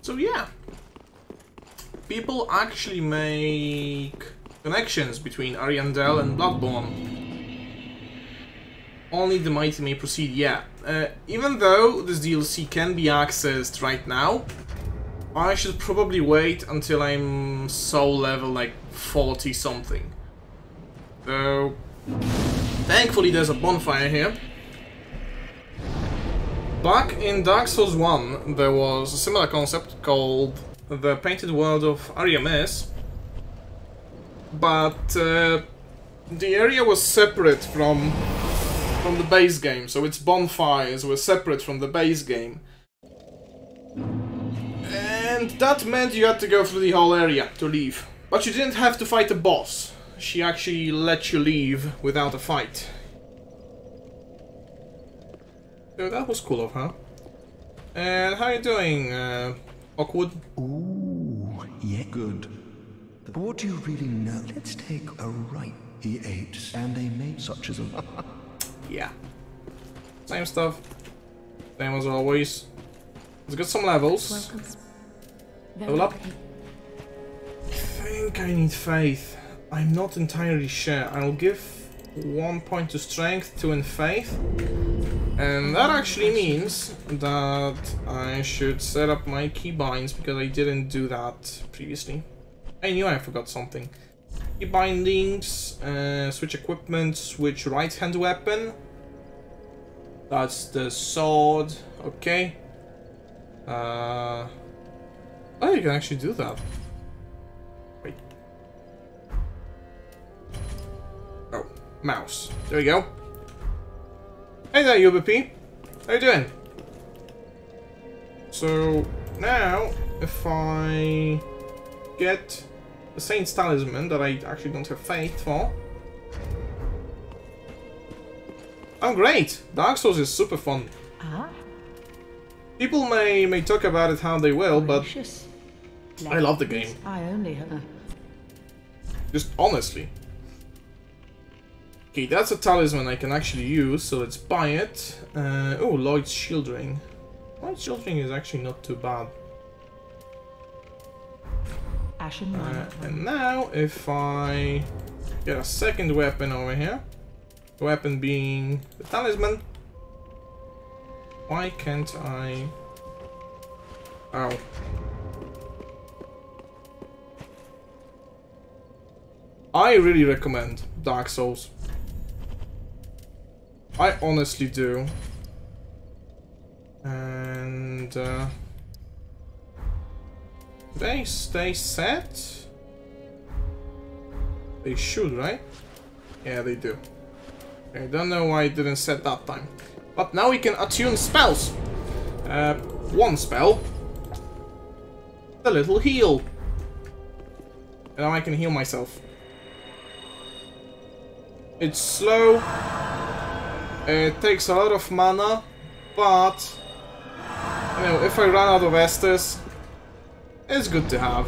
So yeah, people actually make connections between Ariandel and Bloodborne. Only the mighty may proceed, yeah. Even though this DLC can be accessed right now, I should probably wait until I'm soul level like 40 something. So, thankfully there's a bonfire here. Back in Dark Souls 1, there was a similar concept called the Painted World of Ariamis, but the area was separate from the base game, so its bonfires were separate from the base game. And that meant you had to go through the whole area to leave. But you didn't have to fight a boss. She actually let you leave without a fight. So that was cool of her. And how are you doing, Awkward? Ooh, yeah, good. But what do you really know? Let's take a right. He ate, and they made such as a... Yeah. Same stuff. Same as always. Let's get some levels. Level up. I think I need faith. I'm not entirely sure. I'll give 1 point to strength, 2 in faith. And that actually means that I should set up my keybinds because I didn't do that previously. I knew I forgot something. Key bindings, switch equipment, switch right hand weapon. That's the sword, okay. Oh, you can actually do that. Wait. Oh, mouse. There we go. Hey there, UBP. How you doing? So, now, if I get the Saint's Talisman that I actually don't have faith for. Oh great! Dark Souls is super fun. People may talk about it how they will, but I love the game. I only have... Just honestly. Okay, that's a talisman I can actually use, so let's buy it. Oh, Lloyd's Shield Ring. Lloyd's Shield Ring is actually not too bad. And now, if I get a second weapon over here, the weapon being the talisman, why can't I... Ow. I really recommend Dark Souls. I honestly do. And... they stay set? They should, right? Yeah, they do. I don't know why it didn't set that time. But now we can attune spells. One spell. The little heal. And now I can heal myself. It's slow. It takes a lot of mana. But... you know, if I run out of Estus, it's good to have.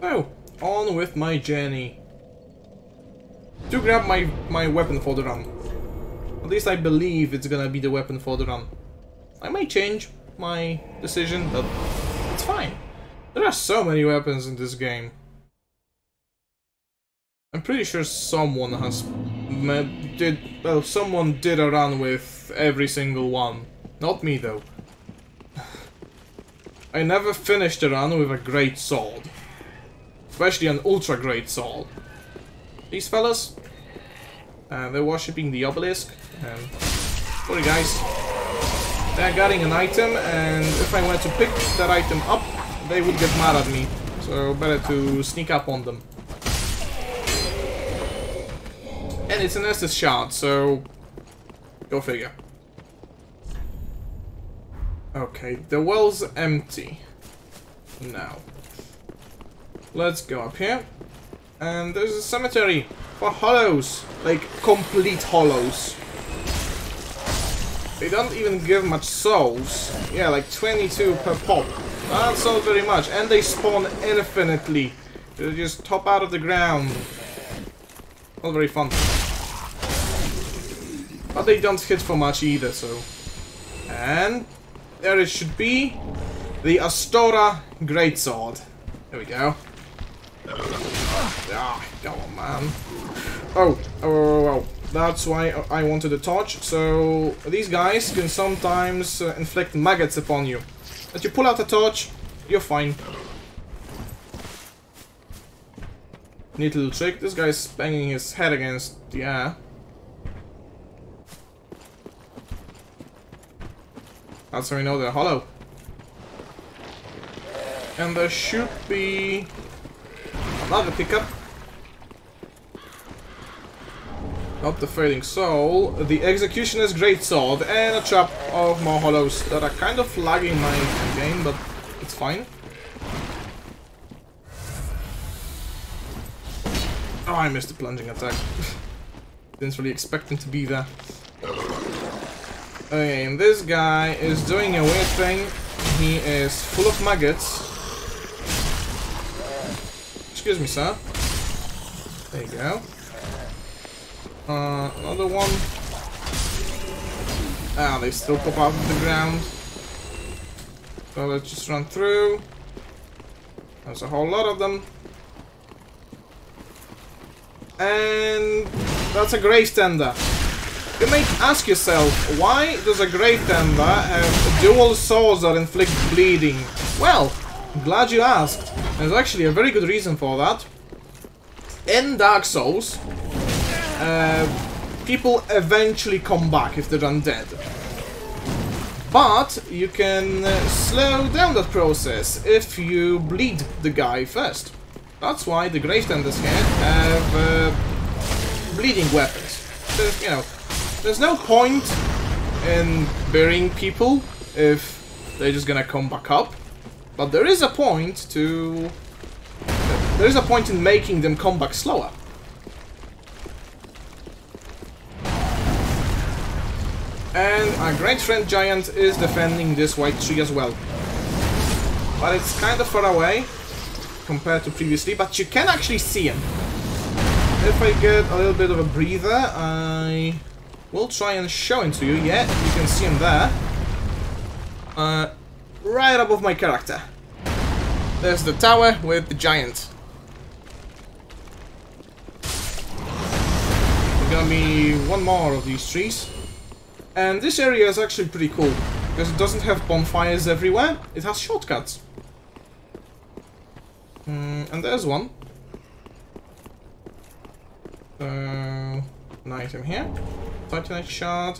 Oh, on with my journey. To grab my weapon for the run. At least I believe it's gonna be the weapon for the run. I may change my decision, but it's fine. There are so many weapons in this game. I'm pretty sure someone has someone did a run with every single one. Not me though. I never finished a run with a great sword. Especially an ultra great sword. These fellas, they're worshipping the obelisk. Sorry guys. they're getting an item, and if I were to pick that item up, they would get mad at me. So better to sneak up on them. And it's an Estes shard, so go figure. Okay, the well's empty. Now, let's go up here. And there's a cemetery for hollows, like complete hollows. They don't even give much souls. Yeah, like 22 per pop. That's not very much. And they spawn infinitely. They just top out of the ground. Not very fun. But they don't hit for much either, so... And... there it should be. The Astora Greatsword. There we go. Ah, come on, man. Oh. That's why I wanted a torch. So these guys can sometimes inflict maggots upon you. But you pull out a torch, you're fine. Neat little trick. This guy's banging his head against the air. That's how we know they're hollow. And there should be another pickup. Not the Fading Soul, the Executioner's Greatsword, and a trap of more hollows that are kind of lagging my game, but it's fine. Oh, I missed the plunging attack. Didn't really expect him to be there. Okay, and this guy is doing a weird thing. He is full of maggots. Excuse me, sir. There you go. Another one. Ah, they still pop out of the ground. So let's just run through. There's a whole lot of them. And that's a grave tender. You may ask yourself, why does a grave tender have dual swords that inflict bleeding? Well, I'm glad you asked. There's actually a very good reason for that. In Dark Souls, people eventually come back if they're undead. But you can slow down that process if you bleed the guy first. That's why the grave tenders here have bleeding weapons. Because, you know, there's no point in burying people if they're just gonna come back up. But there is a point to... there is a point in making them come back slower. And our great friend Giant is defending this white tree as well. But it's kind of far away compared to previously, but you can actually see him. If I get a little bit of a breather, I will try and show him to you. Yeah, you can see him there. Right above my character. There's the tower with the giant. There's gonna be one more of these trees. And this area is actually pretty cool, because it doesn't have bonfires everywhere, it has shortcuts. And there's one. An item here. Titanite shard.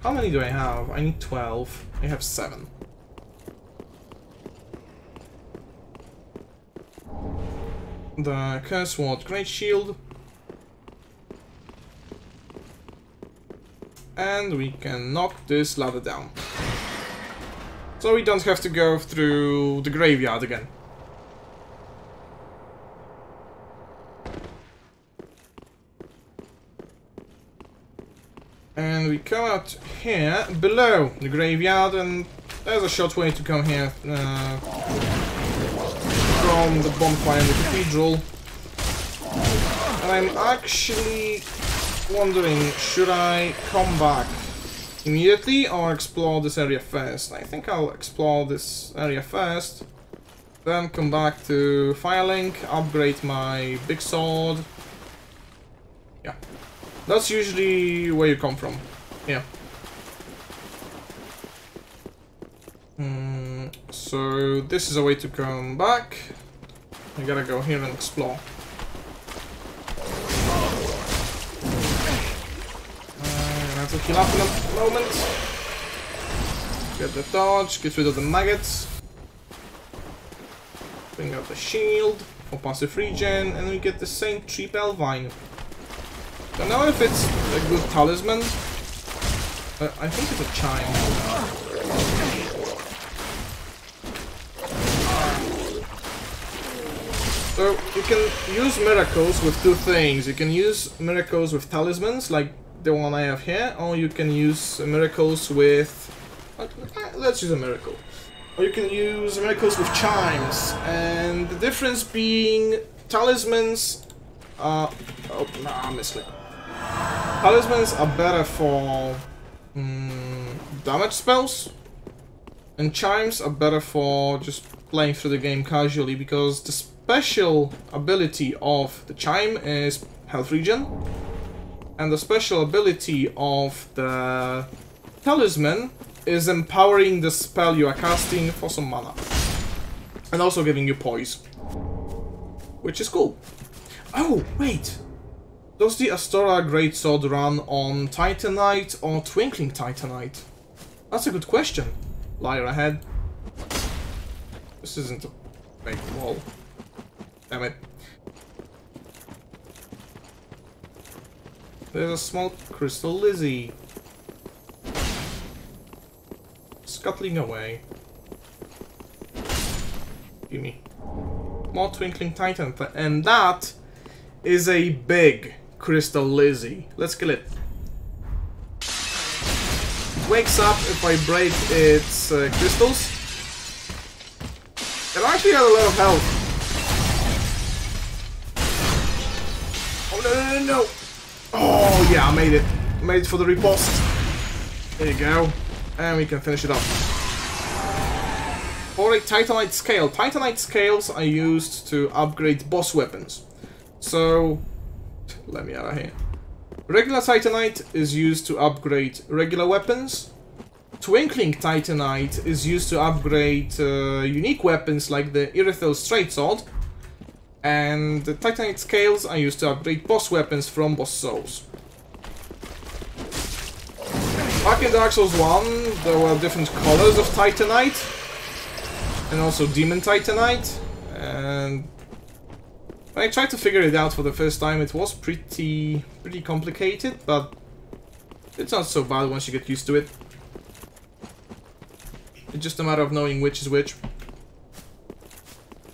How many do I have? I need 12. I have 7. The Curse Ward Great Shield. And we can knock this ladder down. So we don't have to go through the graveyard again. And we come out here, below the graveyard, and there's a short way to come here from the bonfire in the Cathedral. And I'm actually wondering, should I come back immediately or explore this area first? I think I'll explore this area first, then come back to Firelink, upgrade my big sword. Yeah, that's usually where you come from. Yeah. So this is a way to come back. I gotta go here and explore. Heal up in a moment. Get the torch, get rid of the maggots. Bring out the shield for passive regen, and we get the Saint Tree Belvine. Don't know if it's a good talisman. I think it's a chime. So you can use miracles with two things. You can use miracles with talismans, like the one I have here, or you can use miracles with... let's use a miracle. Or you can use miracles with chimes, and the difference being talismans are... oh, nah, I misclicked. Talismans are better for damage spells, and chimes are better for just playing through the game casually, because the special ability of the chime is health regen, and the special ability of the talisman is empowering the spell you are casting for some mana. And also giving you poise. Which is cool. Oh, wait! Does the Astora Greatsword run on Titanite or Twinkling Titanite? That's a good question. Liar ahead. This isn't a fake wall. Damn it. There's a small crystal Lizzie. Scuttling away. Gimme. More Twinkling Titan, and that is a big crystal Lizzie. Let's kill it. Wakes up if I break its crystals. It actually has a lot of health. Oh no. Oh yeah, I made it. Made it for the riposte. There you go. And we can finish it up. For a Titanite scale. Titanite scales are used to upgrade boss weapons. So, let me out of here. Regular Titanite is used to upgrade regular weapons. Twinkling Titanite is used to upgrade unique weapons like the Irithel Straight Sword. And the Titanite scales are used to upgrade boss weapons from boss souls. Back in Dark Souls 1, there were different colors of Titanite. And also Demon Titanite. And when I tried to figure it out for the first time, it was pretty complicated, but it's not so bad once you get used to it. It's just a matter of knowing which is which.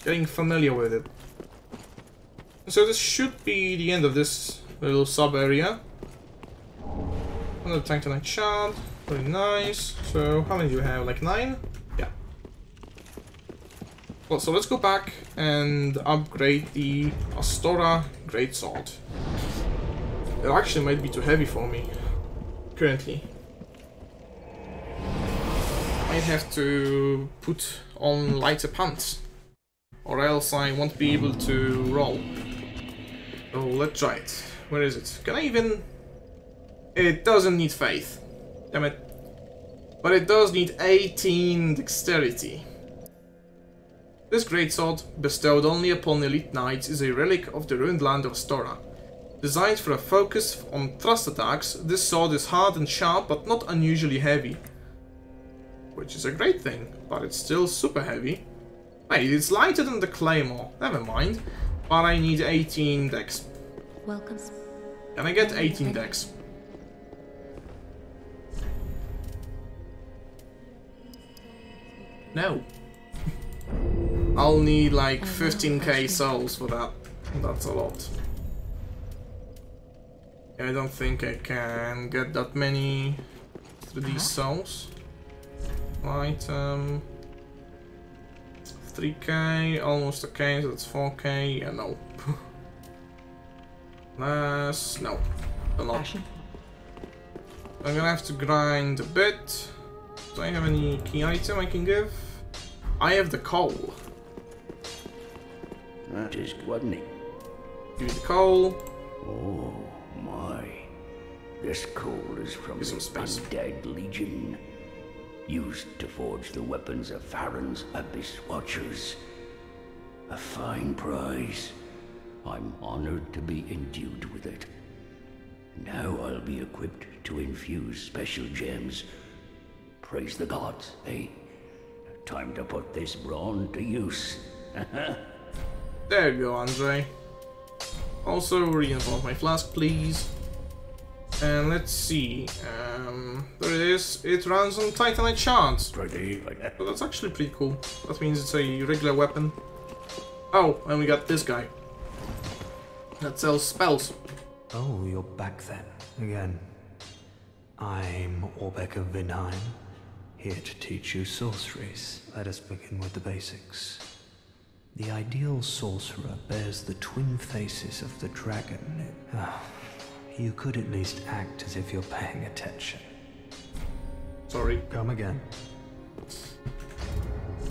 Getting familiar with it. So this should be the end of this little sub-area. Another Titanite shard. Very nice. So how many do you have? Like 9? Yeah. Well, so let's go back and upgrade the Astora Greatsword. It actually might be too heavy for me currently. Might have to put on lighter pants, or else I won't be able to roll. So let's try it. Where is it? Can I even... It doesn't need faith. Damn it. But it does need 18 dexterity. This greatsword, bestowed only upon elite knights, is a relic of the ruined land of Astora. Designed for a focus on thrust attacks, this sword is hard and sharp, but not unusually heavy. Which is a great thing, but it's still super heavy. Wait, it's lighter than the claymore. Never mind. But I need 18 dex. Welcome. Can I get 18 dex? No. I'll need like 15k souls for that. That's a lot. I don't think I can get that many through these souls. Right, 3k, almost a k, so that's 4k, yeah, no. Less, no, a lot. I'm gonna have to grind a bit. Do I have any key item I can give? I have the coal. That is, wasn't it? Give me the coal. Oh my. This coal is from the Undead Legion. Used to forge the weapons of Farron's Abyss Watchers. A fine prize. I'm honored to be endued with it. Now I'll be equipped to infuse special gems. Praise the gods, eh? Time to put this brawn to use. There you go, Andre. Also, reinforce my flask, please. And let's see. There it is. It runs on Titanite shards. So that's actually pretty cool. That means it's a regular weapon. Oh, and we got this guy. That sells spells. Oh, you're back then, again. I'm Orbeck of Vinheim, here to teach you sorceries. Let us begin with the basics. The ideal sorcerer bears the twin faces of the dragon. You could at least act as if you're paying attention. Sorry. Come again.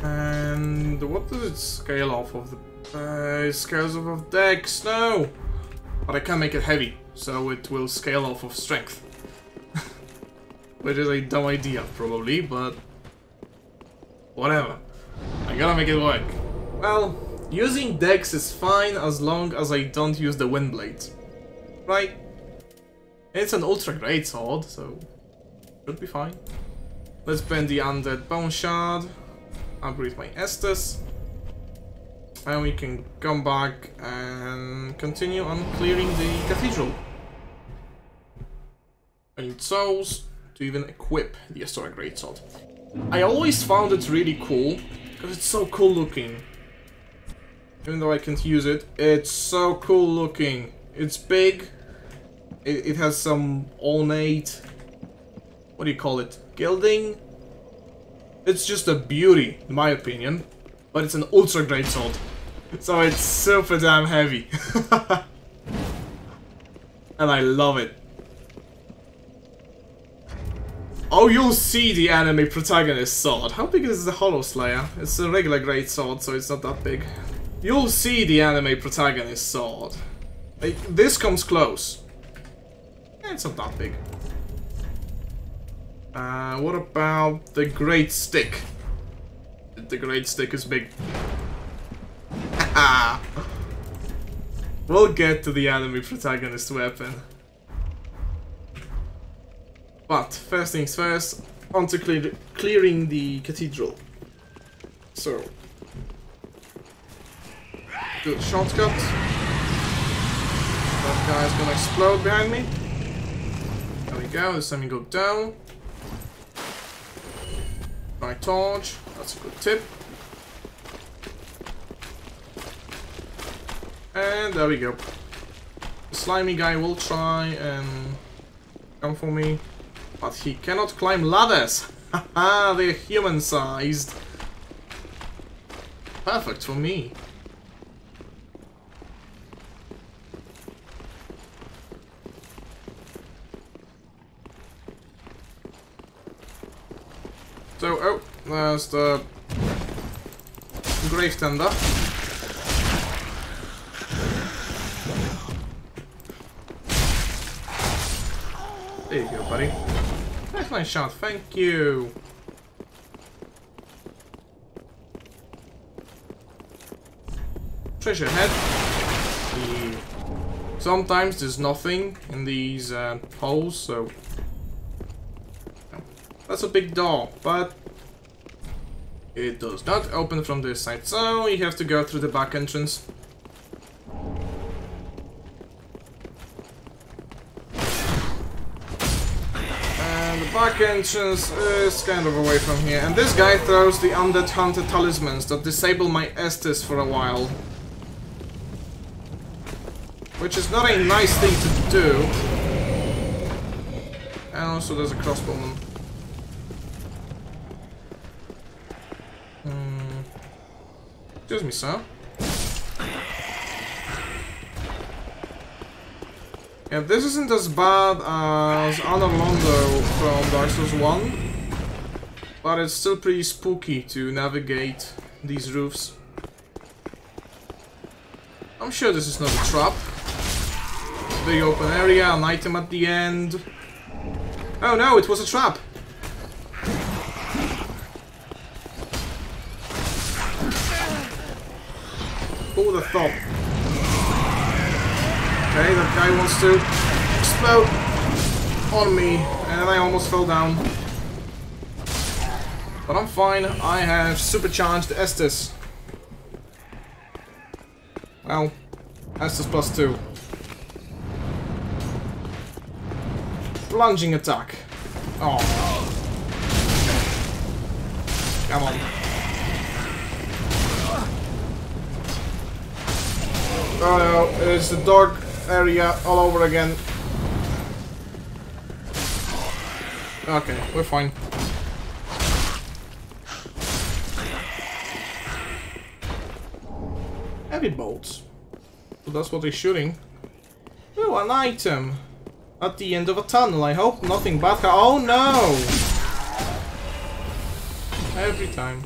And what does it scale off of? It scales off of dex. No! But I can make it heavy, so it will scale off of strength. Which is a dumb idea, probably, but whatever. I gotta make it work. Well, using dex is fine as long as I don't use the wind blades. Right? It's an ultra great sword, so should be fine. Let's burn the undead bone shard. Upgrade my Estus. And we can come back and continue on clearing the cathedral. I need souls to even equip the historic greatsword. I always found it really cool because it's so cool looking. Even though I can't use it, it's so cool looking. It's big. It has some ornate, what do you call it, gilding? It's just a beauty, in my opinion. But it's an ultra great sword, so it's super damn heavy. And I love it. Oh, you'll see the anime protagonist sword. How big is the Hollow Slayer? It's a regular great sword, so it's not that big. You'll see the anime protagonist sword. Like, this comes close. It's not that big. What about the Great Stick? The Great Stick is big. We'll get to the anime protagonist weapon. But, first things first, on to clearing the cathedral. So, good shortcut. That guy's gonna explode behind me. There we go, this time you go down. My torch, that's a good tip. And there we go. The slimy guy will try and come for me, but he cannot climb ladders. Haha, they're human-sized. Perfect for me. So, oh, there's the grave tender. There you go, buddy. Nice shot, thank you. Treasure head. Sometimes there's nothing in these holes, so... That's a big door, but it does not open from this side, so you have to go through the back entrance. And the back entrance is kind of away from here. And this guy throws the undead hunter talismans that disable my Estus for a while. Which is not a nice thing to do. And also there's a crossbowman. Excuse me, sir. Yeah, this isn't as bad as Anor Londo from Dark Souls 1, but it's still pretty spooky to navigate these roofs. I'm sure this is not a trap. Big open area, an item at the end. Oh no, it was a trap! Who would have thought? Okay, that guy wants to explode on me, and I almost fell down. But I'm fine, I have supercharged Estus. Well, Estus +2. Plunging attack. Oh. Come on. Oh no, it's the dark area all over again. Okay, we're fine. Heavy bolts. So that's what they're shooting. Oh, an item. At the end of a tunnel. I hope nothing bad oh no! Every time.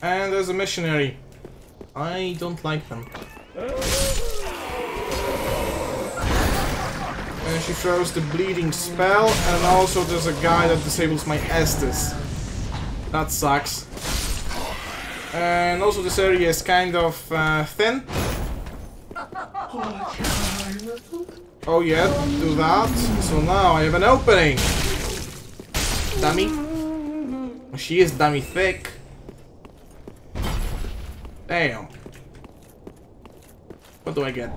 And there's a missionary. I don't like them. And she throws the bleeding spell, and also there's a guy that disables my Estus. That sucks. And also this area is kind of thin. Oh yeah, do that. So now I have an opening. Dummy. She is dummy thick. Damn. What do I get?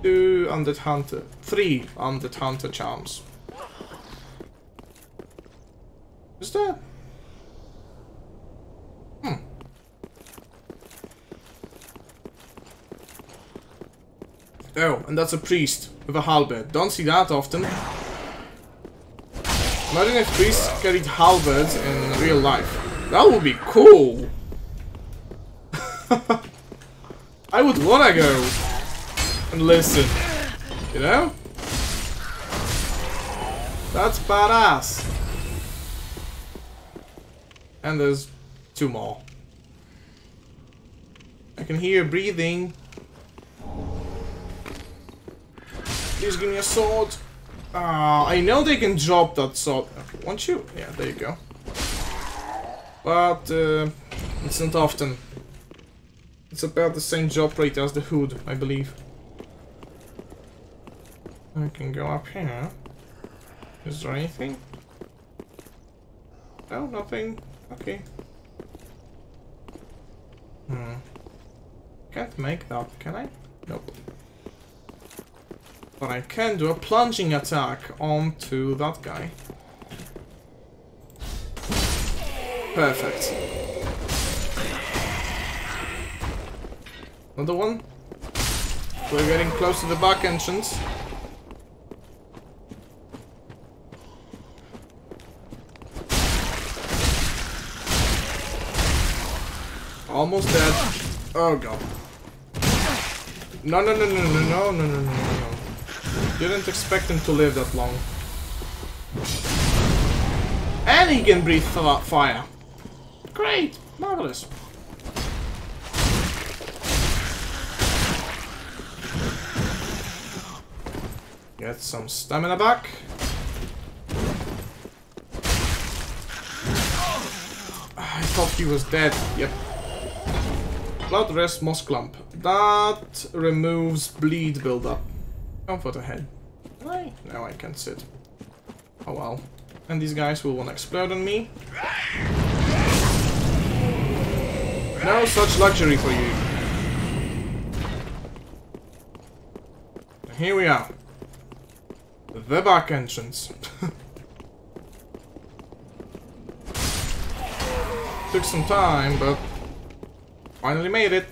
2 Undead Hunter. 3 Undead Hunter charms. Is that? Oh, and that's a priest with a halberd. Don't see that often. Imagine if priests carried halberds in real life. That would be cool. I would wanna go and listen. You know? That's badass. And there's 2 more. I can hear breathing. Please give me a sword. I know they can drop that sword. Won't you? Yeah, there you go. But it's not often. It's about the same drop rate as the hood, I believe. I can go up here. Is there anything? No, nothing. Okay. Can't make that, can I? Nope. But I can do a plunging attack onto that guy. Perfect. Another one. We're getting close to the back entrance. Almost dead. Oh god. No, no, no, no, no, no, no, no, no, no. Didn't expect him to live that long. And he can breathe fire. Great! Marvelous. Get some stamina back. I thought he was dead. Yep. Blood rest moss clump. That removes bleed buildup. Comfort ahead. Right. Now I can sit. Oh well. And these guys will want to explode on me. No such luxury for you. And here we are. The back entrance. Took some time, but finally made it.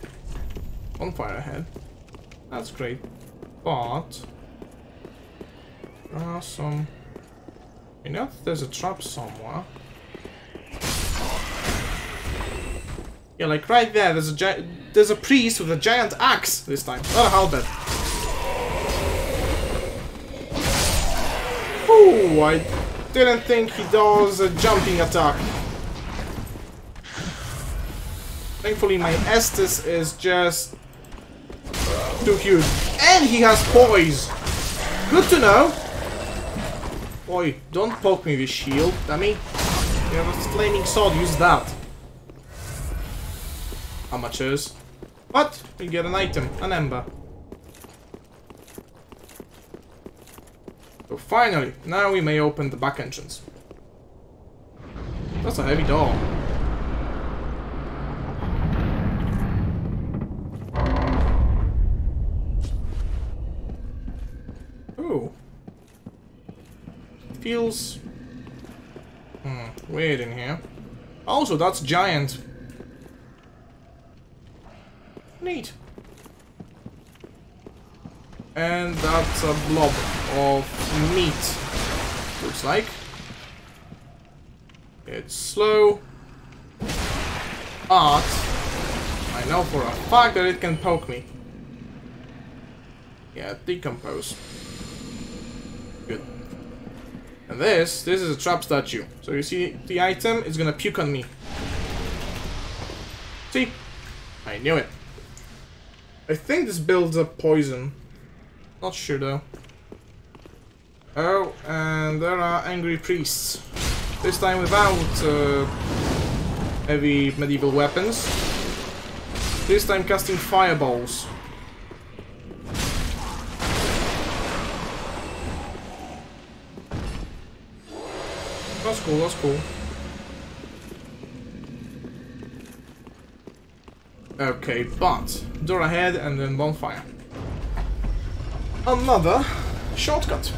Bonfire ahead. That's great. But there are some. You know, there's a trap somewhere. Yeah, like right there. There's a priest with a giant axe this time, not a halberd. Ooh, I didn't think he does a jumping attack. Thankfully, my Estus is just too huge. And he has poise! Good to know! Oi, don't poke me with shield, dummy. You have a flaming sword, use that. Amateurs. But, we get an item, an ember. So finally, now we may open the back entrance. That's a heavy door. Ooh. Feels weird in here. Also, that's giant. Neat. And that's a blob of meat. Looks like. It's slow. But I know for a fact that it can poke me. Yeah, decompose. Good. And this is a trap statue. So you see the item is gonna puke on me. See? I knew it. I think this builds up poison. Not sure though. Oh, and there are angry priests. This time without heavy medieval weapons. This time casting fireballs. That's cool, that's cool. Okay, but door ahead and then bonfire. Another shortcut.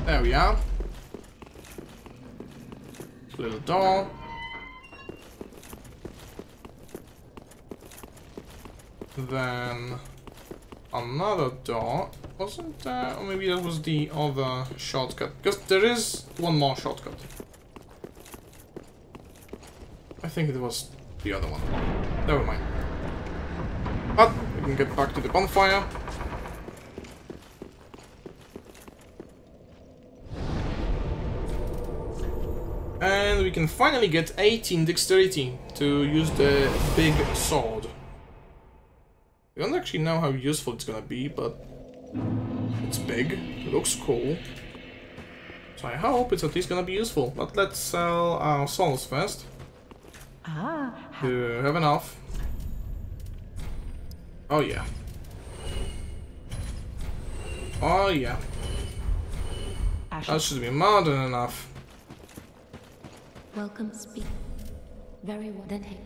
There we are. Little door. Then another door. Wasn't there? Or maybe that was the other shortcut. Because there is one more shortcut. I think it was the other one. Never mind. But we can get back to the bonfire. And we can finally get 18 dexterity to use the big sword. I don't actually know how useful it's gonna be, but it's big, it looks cool. So I hope it's at least gonna be useful. But let's sell our souls first. To have enough. Oh yeah. Oh yeah. That should be more than enough. Welcome, speak. Very well. Then hey.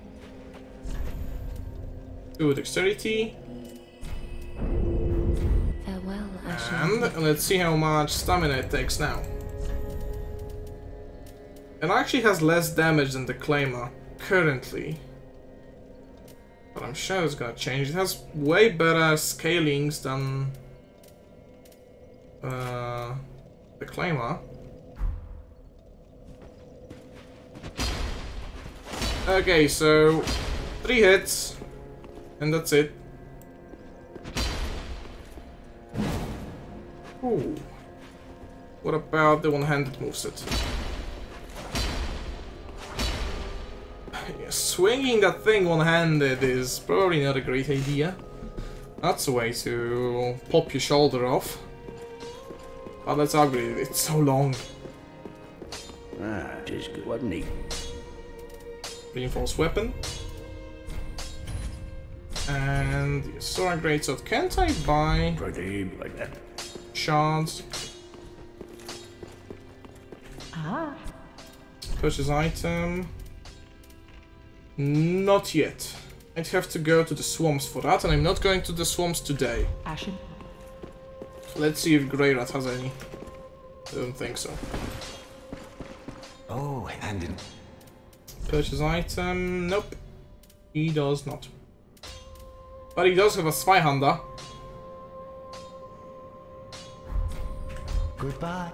2 dexterity. Farewell, Asher. And let's see how much stamina it takes now. It actually has less damage than the Claymore currently. But I'm sure it's gonna change. It has way better scalings than the Claymore. Okay, so 3 hits, and that's it. Ooh. What about the one-handed moveset? Yeah, swinging that thing one-handed is probably not a great idea. That's a way to pop your shoulder off. But let's upgrade it, it's so long. Ah, it is good, wasn't he? Reinforced weapon. And the sword greatsword. Can't I buy Pretty like that. shards? Purchase item. Not yet. I'd have to go to the swamps for that, and I'm not going to the swamps today. Ashen. Let's see if Greyrat has any. I don't think so. Oh, and in Purchase item. Nope. He does not. But he does have a Zweihander. Goodbye.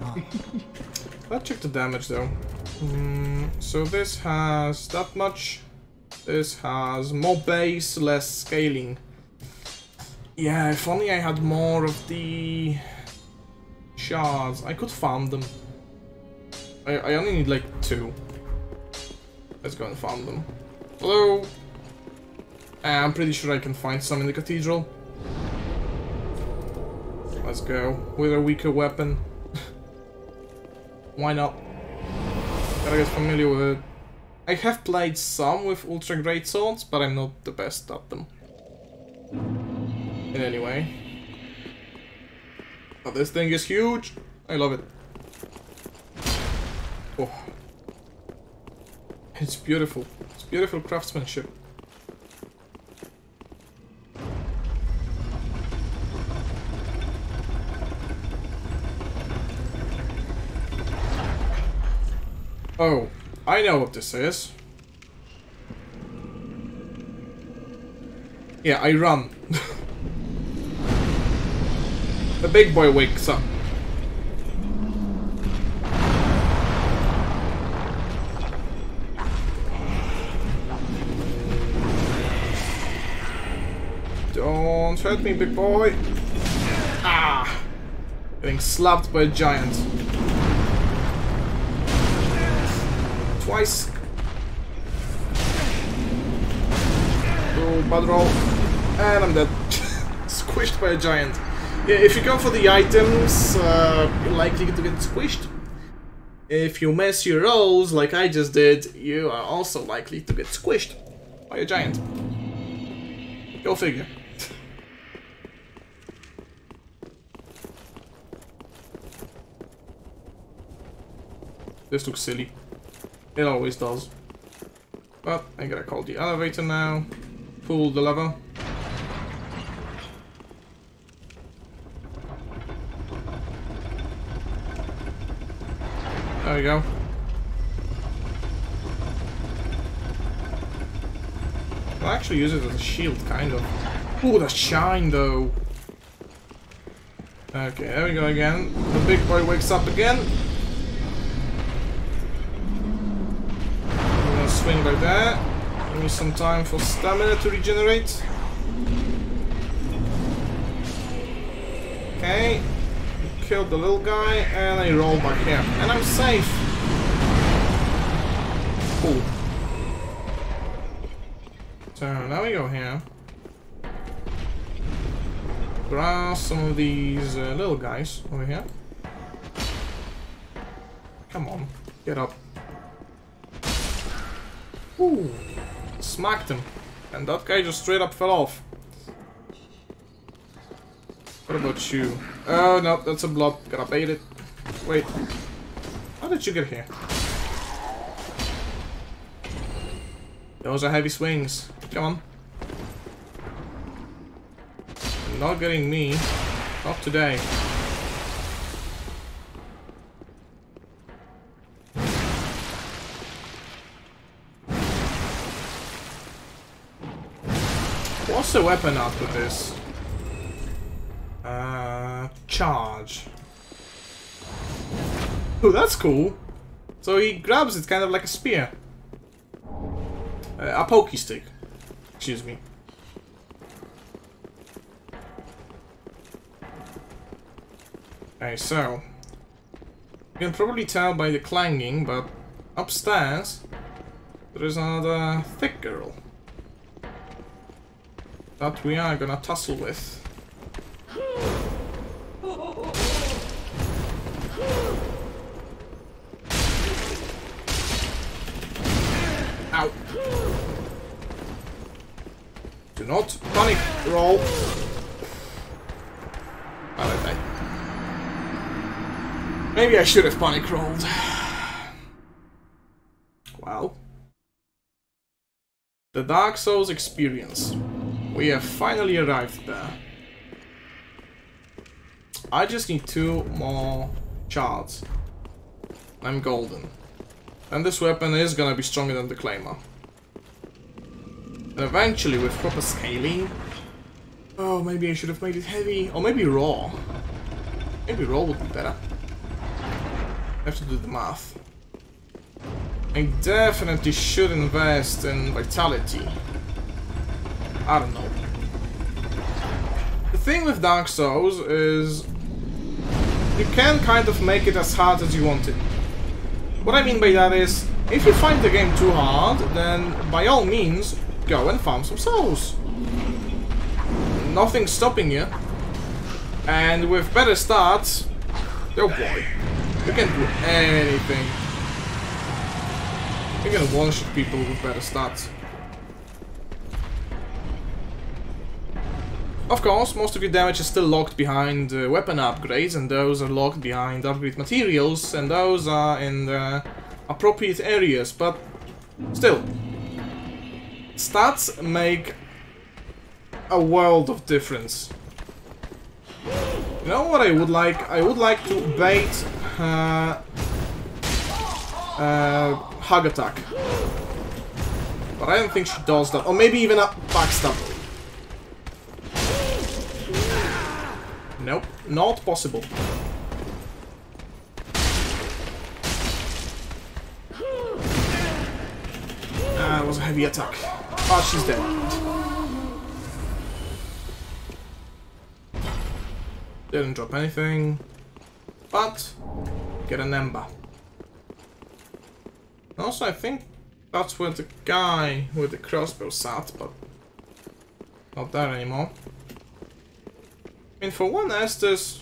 Let's check the damage though. So this has that much. This has more base, less scaling. Yeah, if only I had more of the shards. I could farm them. I only need like 2. Let's go and farm them. Hello? I'm pretty sure I can find some in the Cathedral. Let's go. With a weaker weapon. Why not? Gotta get familiar with it. I have played some with ultra great swords, but I'm not the best at them. In any way. But this thing is huge. I love it. Oh. It's beautiful. It's beautiful craftsmanship. Oh, I know what this is. Yeah, I run. The big boy wakes up. Don't hurt me, big boy. Ah! Getting slapped by a giant. Twice. Oh, bad roll. And I'm dead. Squished by a giant. Yeah, if you go for the items, you're likely to get squished. If you miss your rolls, like I just did, you are also likely to get squished by a giant. Go figure. This looks silly. It always does. But I gotta call the elevator now. Pull the lever. There we go. I'll actually use it as a shield, kind of. Ooh, the shine, though. Okay, there we go again. The big boy wakes up again. I'm gonna swing like that. Give me some time for stamina to regenerate. Okay. Killed the little guy, and I roll back here. And I'm safe! Cool. So, now we go here. Grab some of these little guys over here. Come on, get up. Ooh, smacked him. And that guy just straight up fell off. What about you? Oh no, that's a blob. Gotta bait it. Wait. How did you get here? Those are heavy swings. Come on. You're not getting me. Not today. What's the weapon up with this? Charge. Oh, that's cool. So he grabs it kind of like a spear. A pokey stick. Excuse me. Okay, so you can probably tell by the clanging, but upstairs there is another thick girl that we are gonna tussle with. Ow. Do not panic roll. Okay. Maybe I should have panic rolled. Well. The Dark Souls experience. We have finally arrived there. I just need 2 more shards. I'm golden. And this weapon is gonna be stronger than the Claymore. And eventually, with proper scaling... Oh, maybe I should have made it heavy. Or maybe raw. Maybe raw would be better. I have to do the math. I definitely should invest in vitality. I don't know. The thing with Dark Souls is... you can kind of make it as hard as you want it. What I mean by that is, if you find the game too hard, then by all means, go and farm some souls. Nothing's stopping you. And with better stats, oh boy, you can do anything. You can one-shot people with better stats. Of course, most of your damage is still locked behind weapon upgrades, and those are locked behind upgrade materials, and those are in the appropriate areas, but still, stats make a world of difference. You know what I would like? I would like to bait hug attack, but I don't think she does that. Or maybe even a backstab. Nope, not possible. That was a heavy attack. Ah, she's dead. Didn't drop anything, but get an ember. Also, I think that's where the guy with the crossbow sat, but not there anymore. I mean, for one Estus,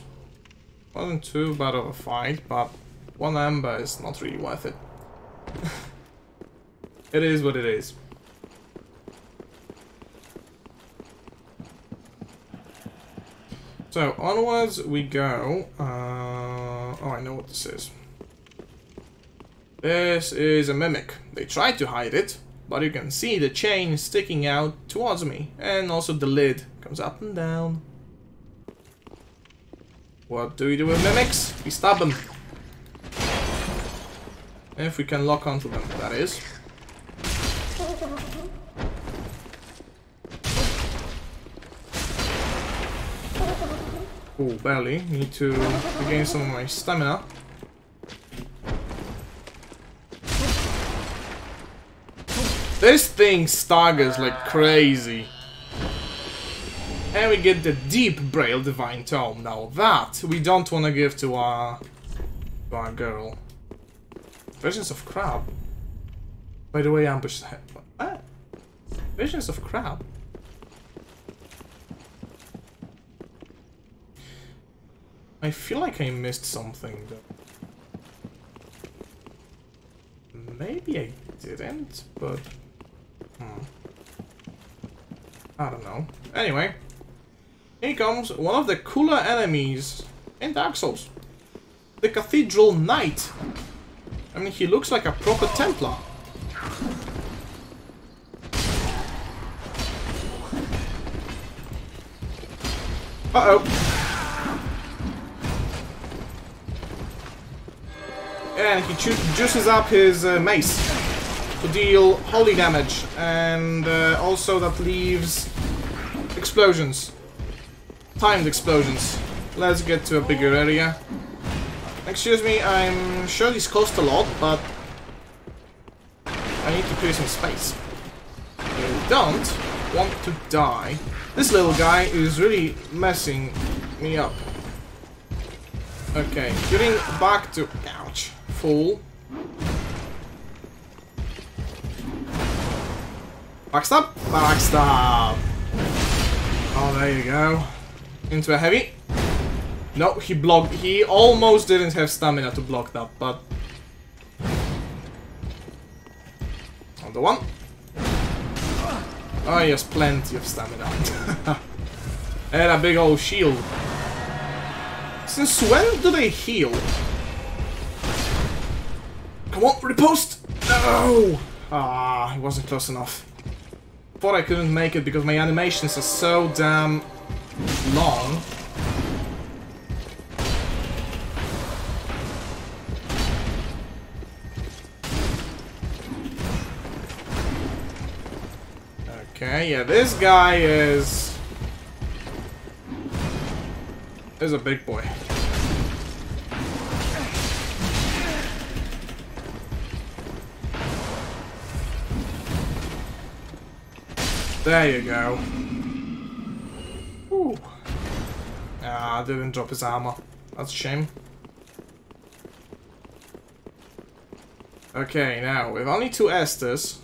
wasn't too bad of a fight, but one ember is not really worth it. It is what it is. So, onwards we go. Oh, I know what this is. This is a mimic. They tried to hide it, but you can see the chain sticking out towards me. And also the lid comes up and down. What do we do with mimics? We stab them. If we can lock onto them, that is. Oh, barely. Need to regain some of my stamina. This thing staggers like crazy. And we get the Deep Braille Divine Tome. Now that we don't want to give to our girl. Visions of Crab. By the way, ambush. Ah, Visions of Crab. I feel like I missed something though. Maybe I didn't, but I don't know. Anyway, here comes one of the cooler enemies in Dark Souls. The Cathedral Knight. I mean, he looks like a proper Templar. Uh-oh. And he juices up his mace to deal holy damage, and also that leaves explosions, timed explosions. Let's get to a bigger area. Excuse me, I'm sure this cost a lot, but I need to clear some space. I don't want to die. This little guy is really messing me up. Okay, getting back to... Ouch. Full. Backstab? Backstab! Oh, there you go. Into a heavy. No, he blocked. He almost didn't have stamina to block that, but... On the one. Oh, he has plenty of stamina. And a big old shield. Since when do they heal? Come on, riposte! No! Ah, it wasn't close enough. Thought I couldn't make it because my animations are so damn long. Okay, yeah, this guy is a big boy. There you go. Ooh. Ah, didn't drop his armor. That's a shame. Okay, now, with only 2 Esthers,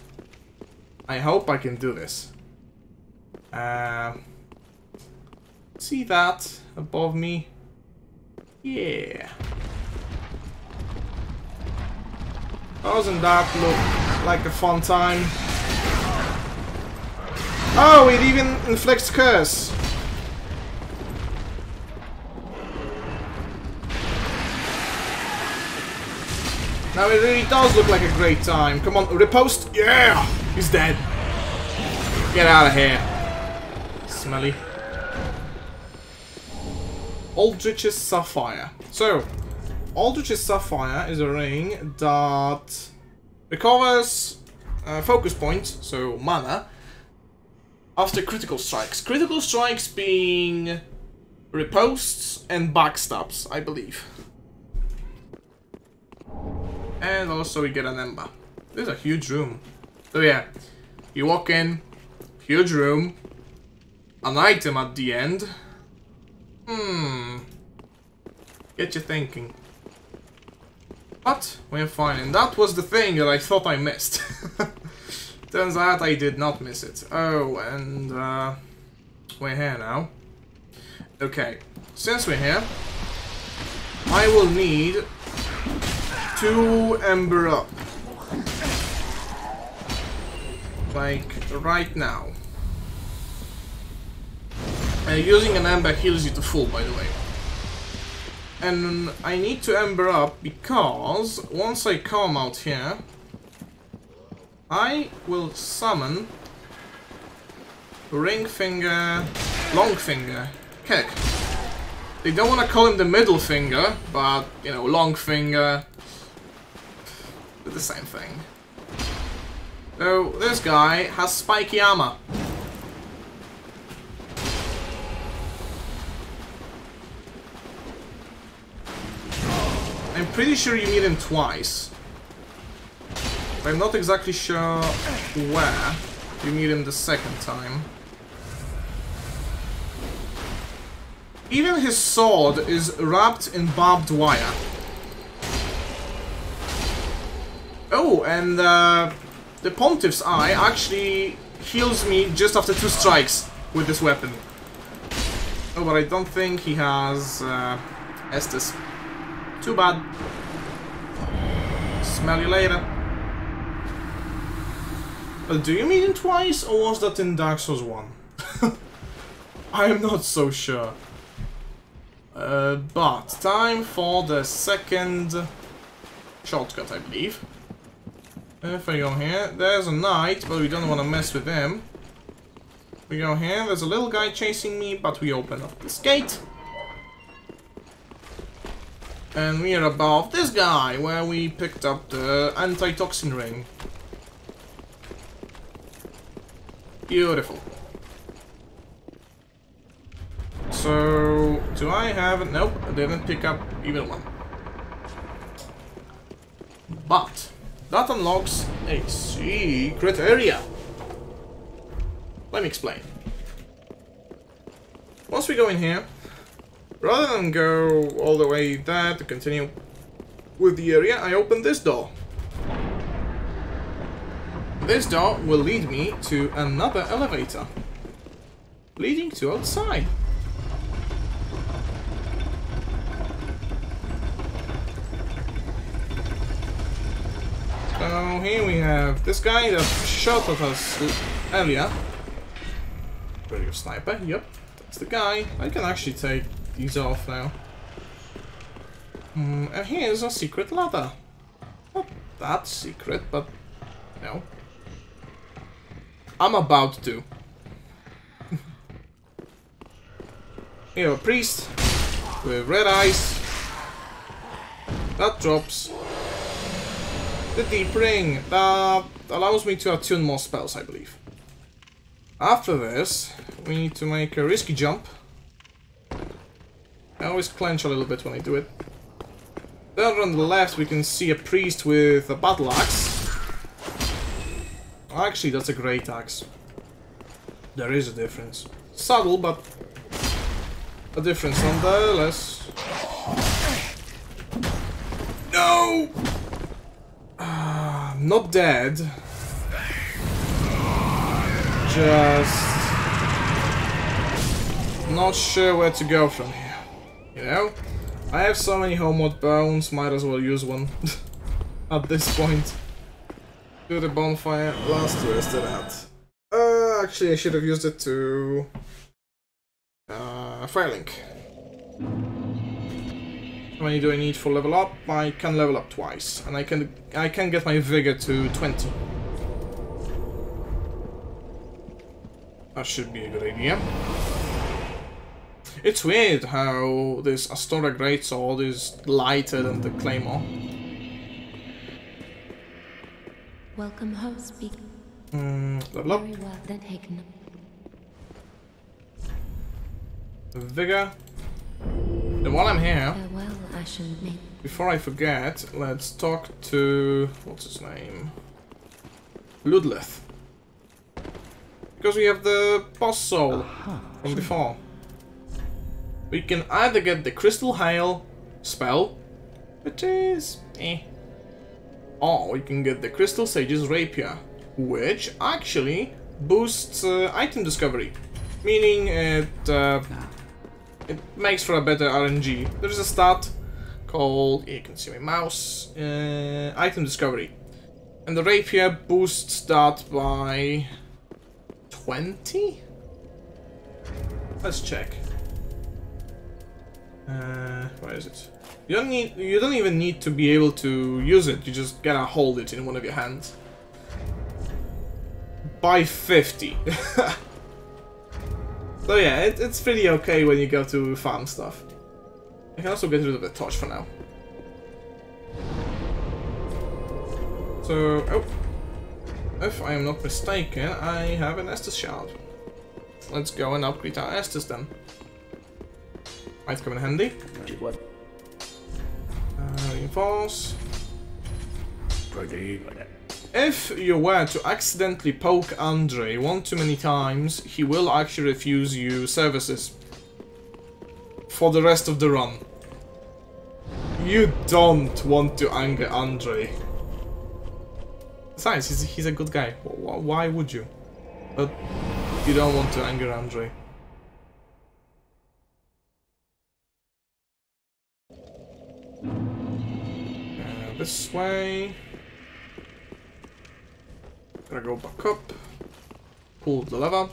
I hope I can do this. See that above me? Yeah. Doesn't that look like a fun time? Oh, it even inflicts curse. Now it really does look like a great time. Come on, riposte. Yeah! He's dead. Get out of here. Smelly. Aldrich's Sapphire. So, Aldrich's Sapphire is a ring that recovers focus points, so mana, after critical strikes. Critical strikes being ripostes and backstabs, I believe. And also we get an ember. This is a huge room. So yeah, you walk in, huge room, an item at the end. Get you thinking. But we're fine, and that was the thing that I thought I missed. Turns out I did not miss it. Oh, and we're here now. Okay, since we're here, I will need to ember up. Like, right now. Using an ember heals you to full, by the way. And I need to ember up because once I come out here, I will summon Ring Finger, Long Finger. Heck, they don't want to call him the middle finger, but you know, Long Finger, they're the same thing. So this guy has spiky armor. I'm pretty sure you need him twice. But I'm not exactly sure where you need him the second time. Even his sword is wrapped in barbed wire. Oh, and the Pontiff's Eye actually heals me just after 2 strikes with this weapon. Oh, but I don't think he has Estus. Too bad. Smell you later. Well, do you mean him twice, or was that in Dark Souls 1? I am not so sure. But time for the second shortcut, I believe. If I go here, there's a knight, but we don't want to mess with him. We go here, there's a little guy chasing me, but we open up this gate. And we are above this guy, where we picked up the antitoxin ring. Beautiful. So, do I have it? Nope, I didn't pick up even one. But, that unlocks a secret area. Let me explain. Once we go in here, rather than go all the way there to continue with the area, I open this door. This door will lead me to another elevator, leading to outside. So here we have this guy that shot at us earlier. Radio sniper, yep, that's the guy. I can actually take these off now. And here's a secret ladder. Not that secret, but you know, I'm about to. We have a priest with red eyes that drops the deep ring that allows me to attune more spells, I believe. After this, we need to make a risky jump. I always clench a little bit when I do it. Then on the left we can see a priest with a battle axe. Actually, that's a great axe. There is a difference. Subtle, but a difference nonetheless. No! Not dead. Just not sure where to go from here. You know? I have so many homeward bones, might as well use one at this point. Do the bonfire, last rest of that. Actually I should have used it to Firelink. How many do I need for level up? I can level up twice, and I can get my vigor to 20. That should be a good idea. It's weird how this Astora Greatsword is lighter than the Claymore. Welcome home, speak. Level up. Very well, then Hagen. Vigor. And while I'm here, Farewell, Ashen Maid. before I forget, let's talk to... what's his name? Ludleth. Because we have the boss soul from before. We can either get the Crystal Hail spell, which is or we can get the Crystal Sage's Rapier, which actually boosts item discovery, meaning it makes for a better RNG. There's a stat called, you can see my mouse, item discovery, and the Rapier boosts that by 20? Let's check. Where is it? You don't even need to be able to use it. You just gotta hold it in one of your hands. By 50. So yeah, it's pretty okay when you go to farm stuff. I can also get rid of the torch for now. So, oh, if I am not mistaken, I have an Estus shard. Let's go and upgrade our Estus then. Might come in handy. Reinforce. If you were to accidentally poke Andre one too many times, he will actually refuse you services for the rest of the run. You don't want to anger Andre. Besides, he's a good guy. Why would you? But you don't want to anger Andre. This way. Gotta go back up. Pull the lever.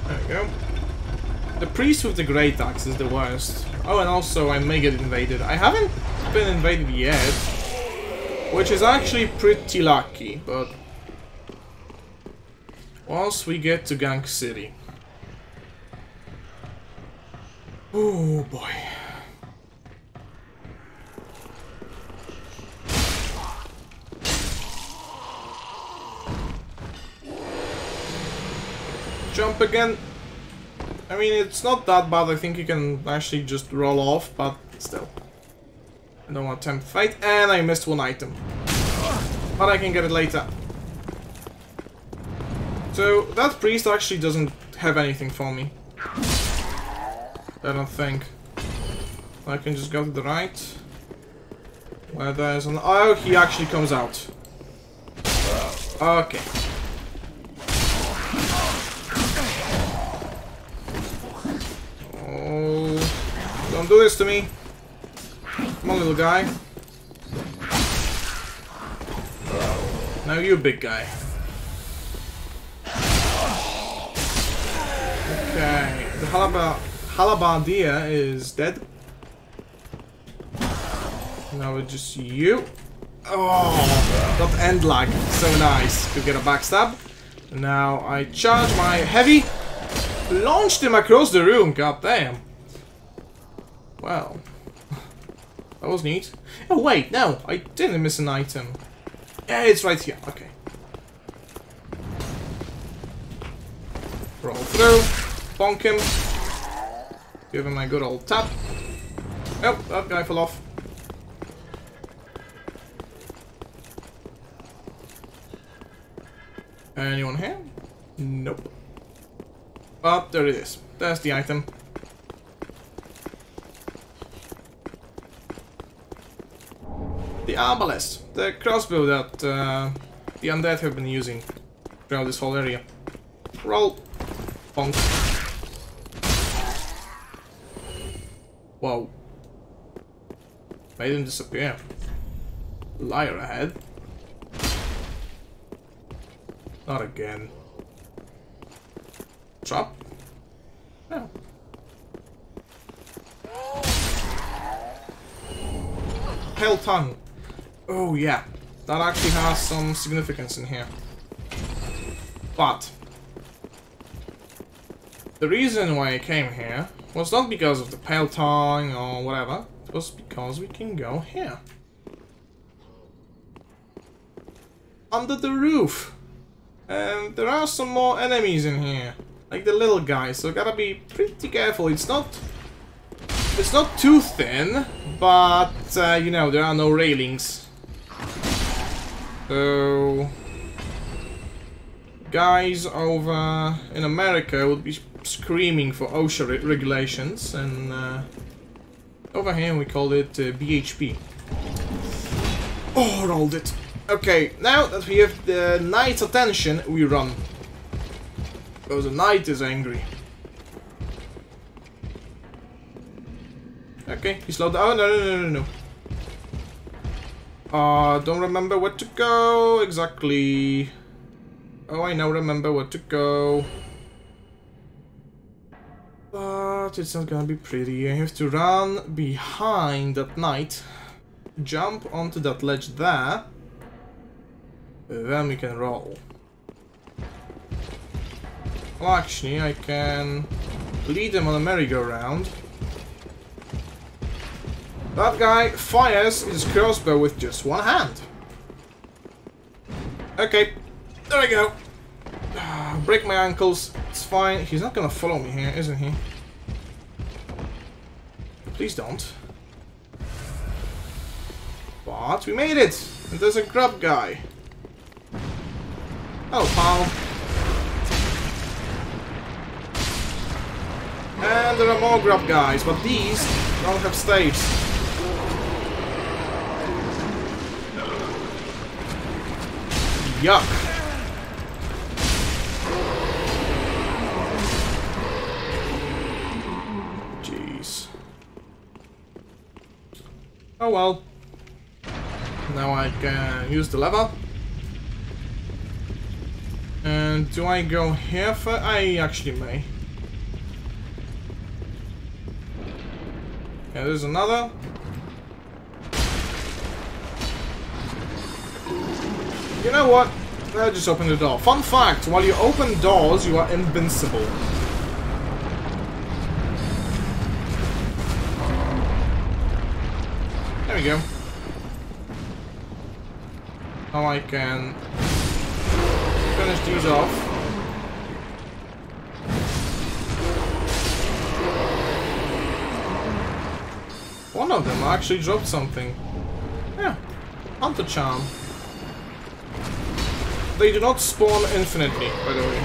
There we go. The priest with the great axe is the worst. Oh, and also I may get invaded. I haven't been invaded yet, which is actually pretty lucky, but once we get to Gang City. Oh boy. Jump again. I mean, it's not that bad. I think you can actually just roll off, but still. I don't want to attempt fight, and I missed one item. But I can get it later. So, that priest actually doesn't have anything for me. I don't think. I can just go to the right. Where there's an... oh, he actually comes out. Okay. Oh, don't do this to me. Come on, little guy. Now you, big guy. Okay, the Halabardia is dead. Now it's just you. Oh, that end lag. So nice. Could get a backstab. Now I charge my heavy. Launched him across the room. God damn. Well, that was neat. Oh wait, no, I didn't miss an item. Yeah, it's right here. Okay. Roll through. Bonk him. Give him a good old tap. Oh, that guy fell off. Anyone here? Nope. But there it is. There's the item. The arbalest. The crossbow that the undead have been using throughout this whole area. Roll. Bonk. Whoa. Made him disappear. Liar ahead. Not again. Trap? No. Pale tongue. Oh yeah, that actually has some significance in here. But the reason why I came here was not because of the pale tongue or whatever. It was because we can go here. Under the roof. And there are some more enemies in here. Like the little guys, so gotta be pretty careful. It's not too thin, but you know, there are no railings. So guys over in America would be screaming for OSHA regulations, and over here we call it BHP. Oh, rolled it. Okay, now that we have the knight's attention, we run. Because the knight is angry. Okay, he slowed down. Oh, no. Don't remember where to go exactly. Oh, I now remember where to go. But it's not gonna be pretty. I have to run behind that knight. Jump onto that ledge there. Then we can roll. Well, actually, I can lead him on a merry-go-round. That guy fires his crossbow with just one hand. Okay, there we go. Break my ankles. It's fine. He's not gonna follow me here, isn't he? Please don't. But we made it! And there's a grub guy. Oh, pal. And there are more grub guys, but these don't have staves. Yuck. Jeez. Oh well. Now I can use the lever. And do I go here for? I actually may. Yeah, there's another. You know what? I'll just open the door. Fun fact, while you open doors, you are invincible. There we go. Now I can finish these off. One of them actually dropped something. Yeah, Hunter Charm. They do not spawn infinitely, by the way.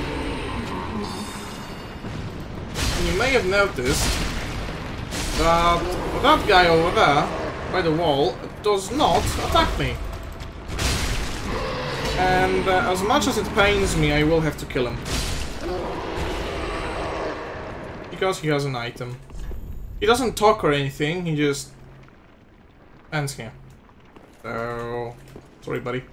And you may have noticed that that guy over there, by the wall, does not attack me. And as much as it pains me, I will have to kill him. Because he has an item. He doesn't talk or anything, he just ends here. So, sorry buddy.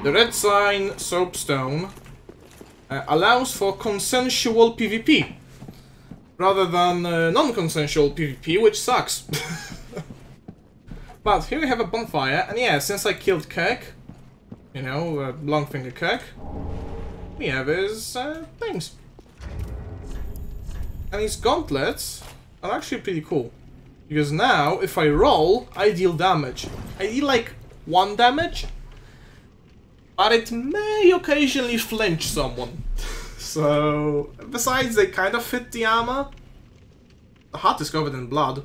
The red sign soapstone allows for consensual PvP rather than non-consensual PvP, which sucks. But here we have a bonfire, and yeah, since I killed Kirk, you know, Longfinger Kirk, we have his things. And his gauntlets are actually pretty cool. Because now, if I roll, I deal damage. I deal like 1 damage, but it may occasionally flinch someone. So, besides they kind of fit the armor, the heart is covered in blood,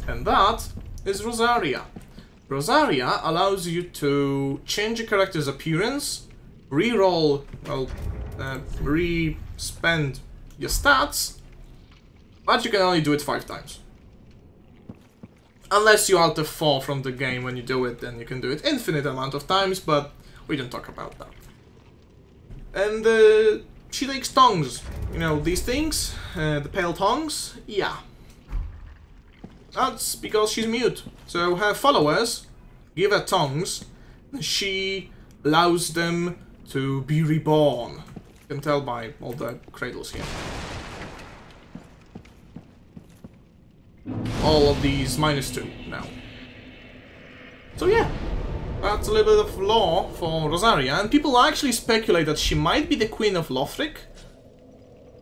and that is Rosaria. Rosaria allows you to change a character's appearance, re-roll, well, re-spend your stats, but you can only do it 5 times. Unless you Alt F4 from the game when you do it, then you can do it infinite amount of times, but we don't talk about that. And she likes tongues. You know, these things, the pale tongues, yeah. That's because she's mute. So her followers give her tongues, she allows them to be reborn. You can tell by all the cradles here. All of these -2 now. So yeah, that's a little bit of lore for Rosaria, and people actually speculate that she might be the Queen of Lothric,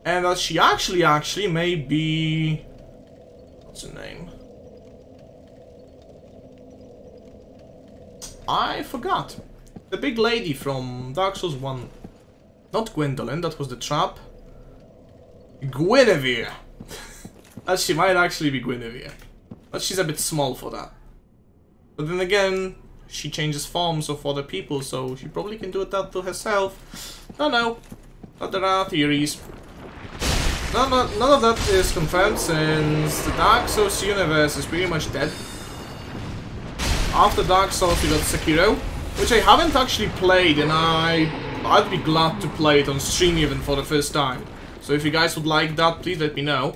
and that she actually may be... what's her name? I forgot. The big lady from Dark Souls 1. Not Gwendolyn, that was the trap. Guinevere! That she might actually be Guinevere. But she's a bit small for that. But then again, she changes forms of other people, so she probably can do that to herself. Don't know. But there are theories. None of that is confirmed, since the Dark Souls universe is pretty much dead. After Dark Souls we got Sekiro, which I haven't actually played, and I'd be glad to play it on stream even for the first time. So if you guys would like that, please let me know.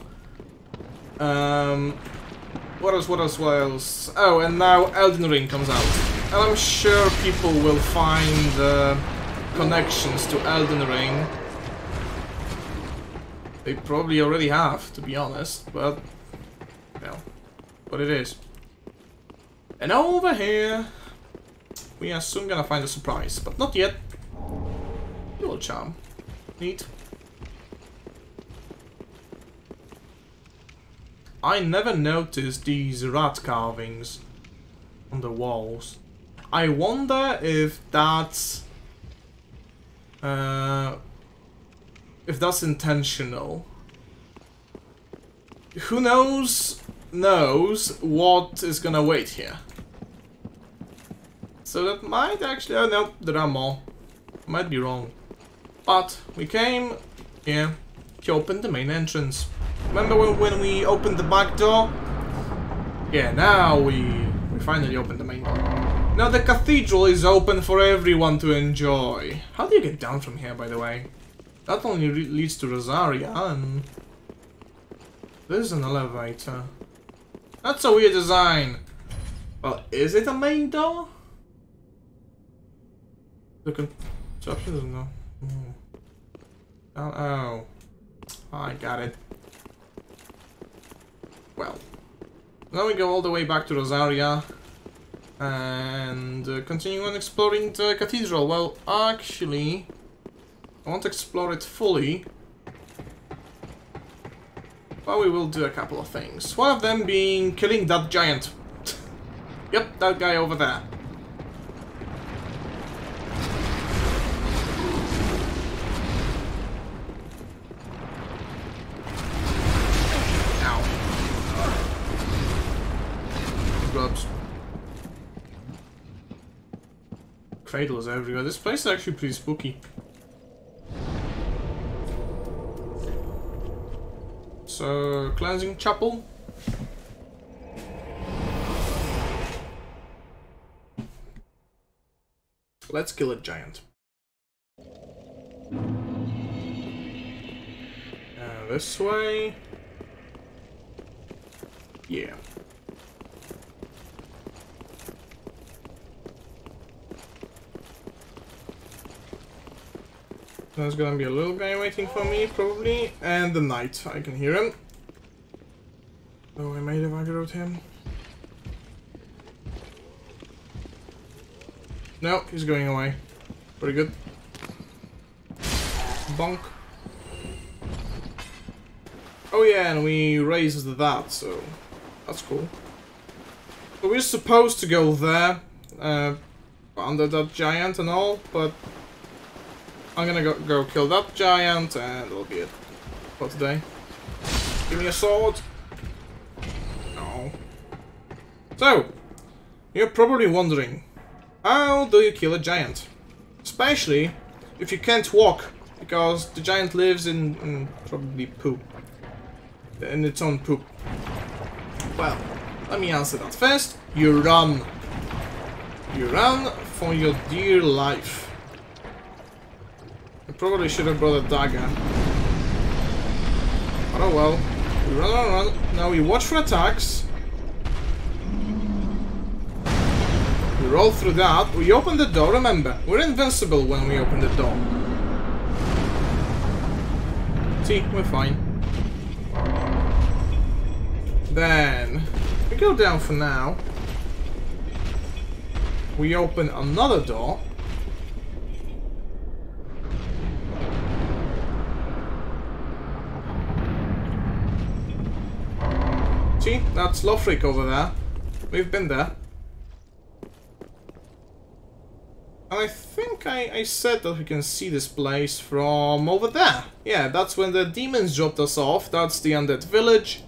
What else? Oh, and now Elden Ring comes out. And I'm sure people will find connections to Elden Ring. They probably already have, to be honest, but... well, what it is. And over here, we are soon gonna find a surprise, but not yet. Dual charm. Neat. I never noticed these rat carvings on the walls. I wonder if that's intentional. Who knows what is gonna wait here. So that might actually... oh no, there are more. Might be wrong. But we came here to open the main entrance. Remember when we opened the back door? Yeah, now we finally opened the main door. Now the cathedral is open for everyone to enjoy. How do you get down from here, by the way? That only leads to Rosaria, and... there's an elevator. That's a weird design. Well, is it a main door? The construction doesn't know. Oh, I got it. Well, now we go all the way back to Rosaria and continue on exploring the cathedral. Well, actually, I won't explore it fully, but we will do a couple of things. One of them being killing that giant. Yep, that guy over there. Cradles everywhere. This place is actually pretty spooky. So, cleansing chapel. Let's kill a giant. This way. Yeah. There's gonna be a little guy waiting for me, probably, and the knight. I can hear him. Oh, I might have aggroed him. No, he's going away. Pretty good. Bonk. Oh yeah, and we raised that, so that's cool. So we're supposed to go there, under that giant and all, but I'm gonna go kill that giant, and that'll be it for today. Give me a sword. No. So, you're probably wondering, how do you kill a giant? Especially if you can't walk, because the giant lives in probably poop. In its own poop. Well, let me answer that first. You run. You run for your dear life. I probably should have brought a dagger. But oh well. We run. Now we watch for attacks. We roll through that. We open the door. Remember, we're invincible when we open the door. See, we're fine. Then we go down for now. We open another door. See, that's Lothric over there. We've been there. And I think I said that we can see this place from over there. Yeah, that's when the demons dropped us off. That's the undead village.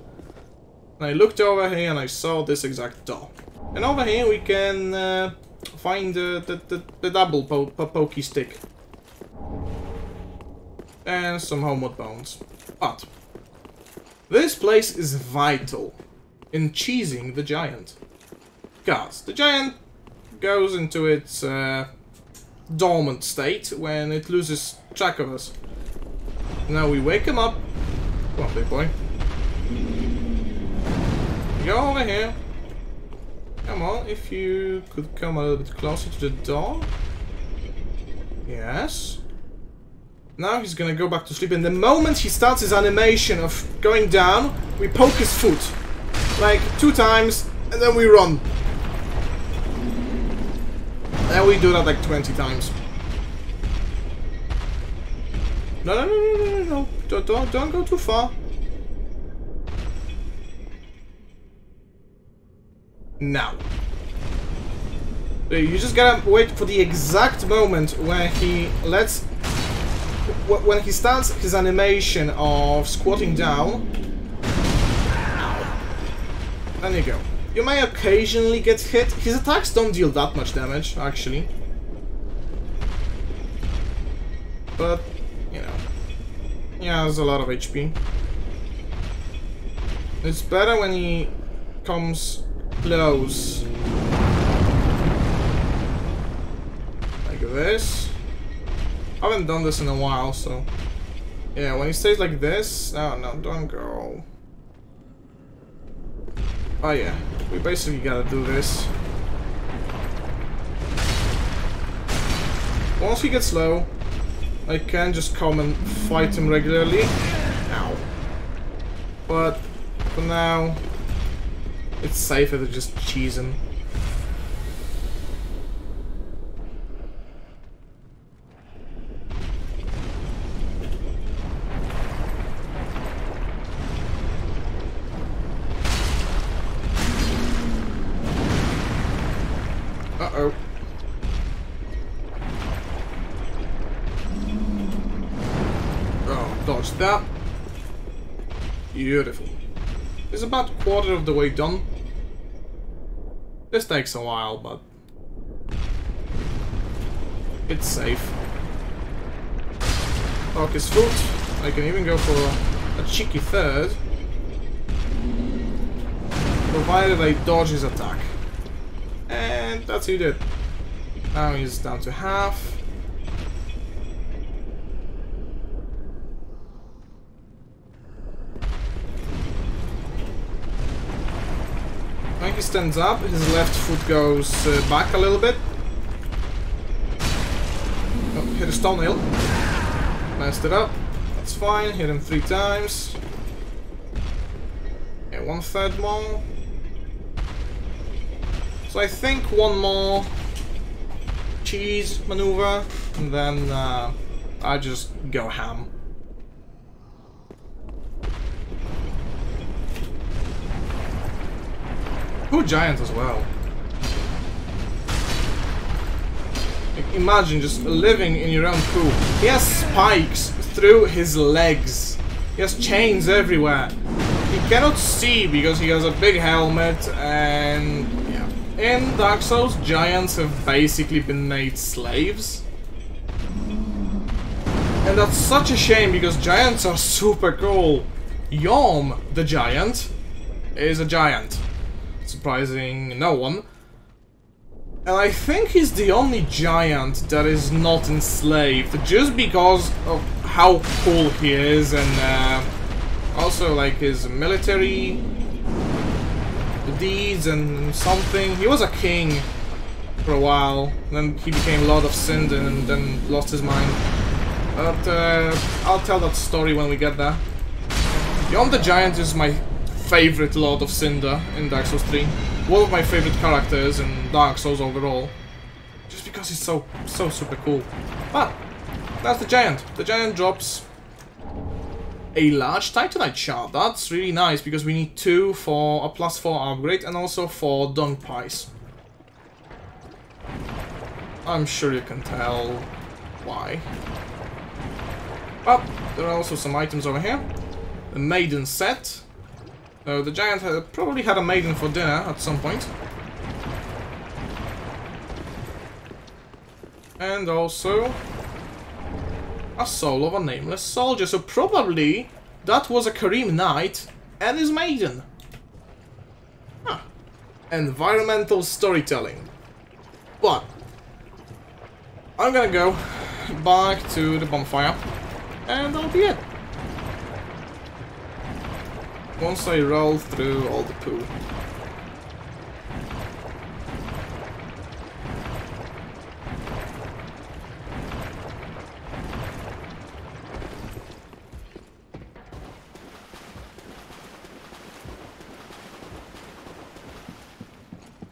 And I looked over here and I saw this exact door. And over here we can find the double pokey stick. And some homeward bones. But this place is vital in cheesing the giant. Because the giant goes into its dormant state when it loses track of us. Now we wake him up. Come on, big boy. Go over here. Come on, if you could come a little bit closer to the door. Yes. Now he's gonna go back to sleep, and the moment he starts his animation of going down, we poke his foot. Like 2 times, and then we run. And we do that like 20 times. No. Don't go too far. Now. You just gotta wait for the exact moment where he lets... When he starts his animation of squatting down. There you go. You may occasionally get hit. His attacks don't deal that much damage, actually. But, you know. Yeah, there's a lot of HP. It's better when he comes close. Like this. I haven't done this in a while, so... Yeah, when he stays like this... No, don't go. Oh yeah, we basically gotta do this. Once he gets low, I can just come and fight him regularly. Ow. But for now, it's safer to just cheese him. Uh-oh. Oh, dodge that. Beautiful. It's about a quarter of the way done. This takes a while, but it's safe. Poke his foot. I can even go for a cheeky third. Provided I dodge his attack. And that's what he did. Now he's down to half. When he stands up, his left foot goes back a little bit. Oh, hit a stone nail. Messed it up. That's fine. Hit him 3 times. Yeah, 1/3 more. So I think one more cheese maneuver, and then I just go ham. Poor giant as well. Like, imagine just living in your own poo. He has spikes through his legs. He has chains everywhere. He cannot see because he has a big helmet, and yeah. In Dark Souls, giants have basically been made slaves. And that's such a shame because giants are super cool. Yom, the giant, is a giant. Surprising no one. And I think he's the only giant that is not enslaved, just because of how cool he is, and also like his military deeds and something. He was a king for a while. Then he became Lord of Cinder and then lost his mind. But I'll tell that story when we get there. Beyond the Giant is my favorite Lord of Cinder in Dark Souls 3. One of my favorite characters in Dark Souls overall. Just because he's so super cool. But that's the Giant. The Giant drops a large Titanite shard. That's really nice because we need 2 for a +4 upgrade and also for dung pies. I'm sure you can tell why. But there are also some items over here. The maiden set. So the Giant probably had a maiden for dinner at some point. And also a soul of a nameless soldier. So probably that was a Karim Knight and his maiden. Huh. Environmental storytelling. But I'm gonna go back to the bonfire and that'll be it. Once I roll through all the poo.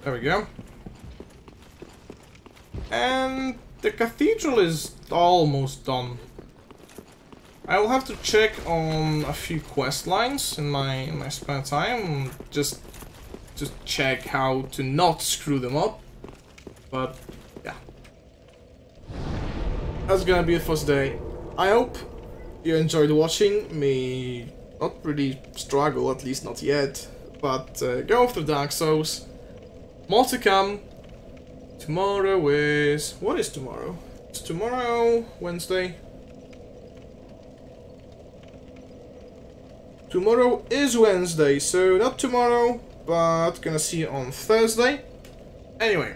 There we go. And the cathedral is almost done. I will have to check on a few quest lines in my spare time, just check how to not screw them up. But yeah, that's gonna be it for today. I hope you enjoyed watching me not really struggle, at least not yet, but go through Dark Souls. More to come. Tomorrow is... what is tomorrow? It's tomorrow, Wednesday. Tomorrow is Wednesday, so not tomorrow, but gonna see you on Thursday. Anyway,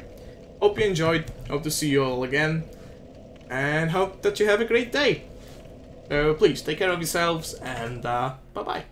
hope you enjoyed, hope to see you all again, and hope that you have a great day. So please, take care of yourselves, and bye-bye.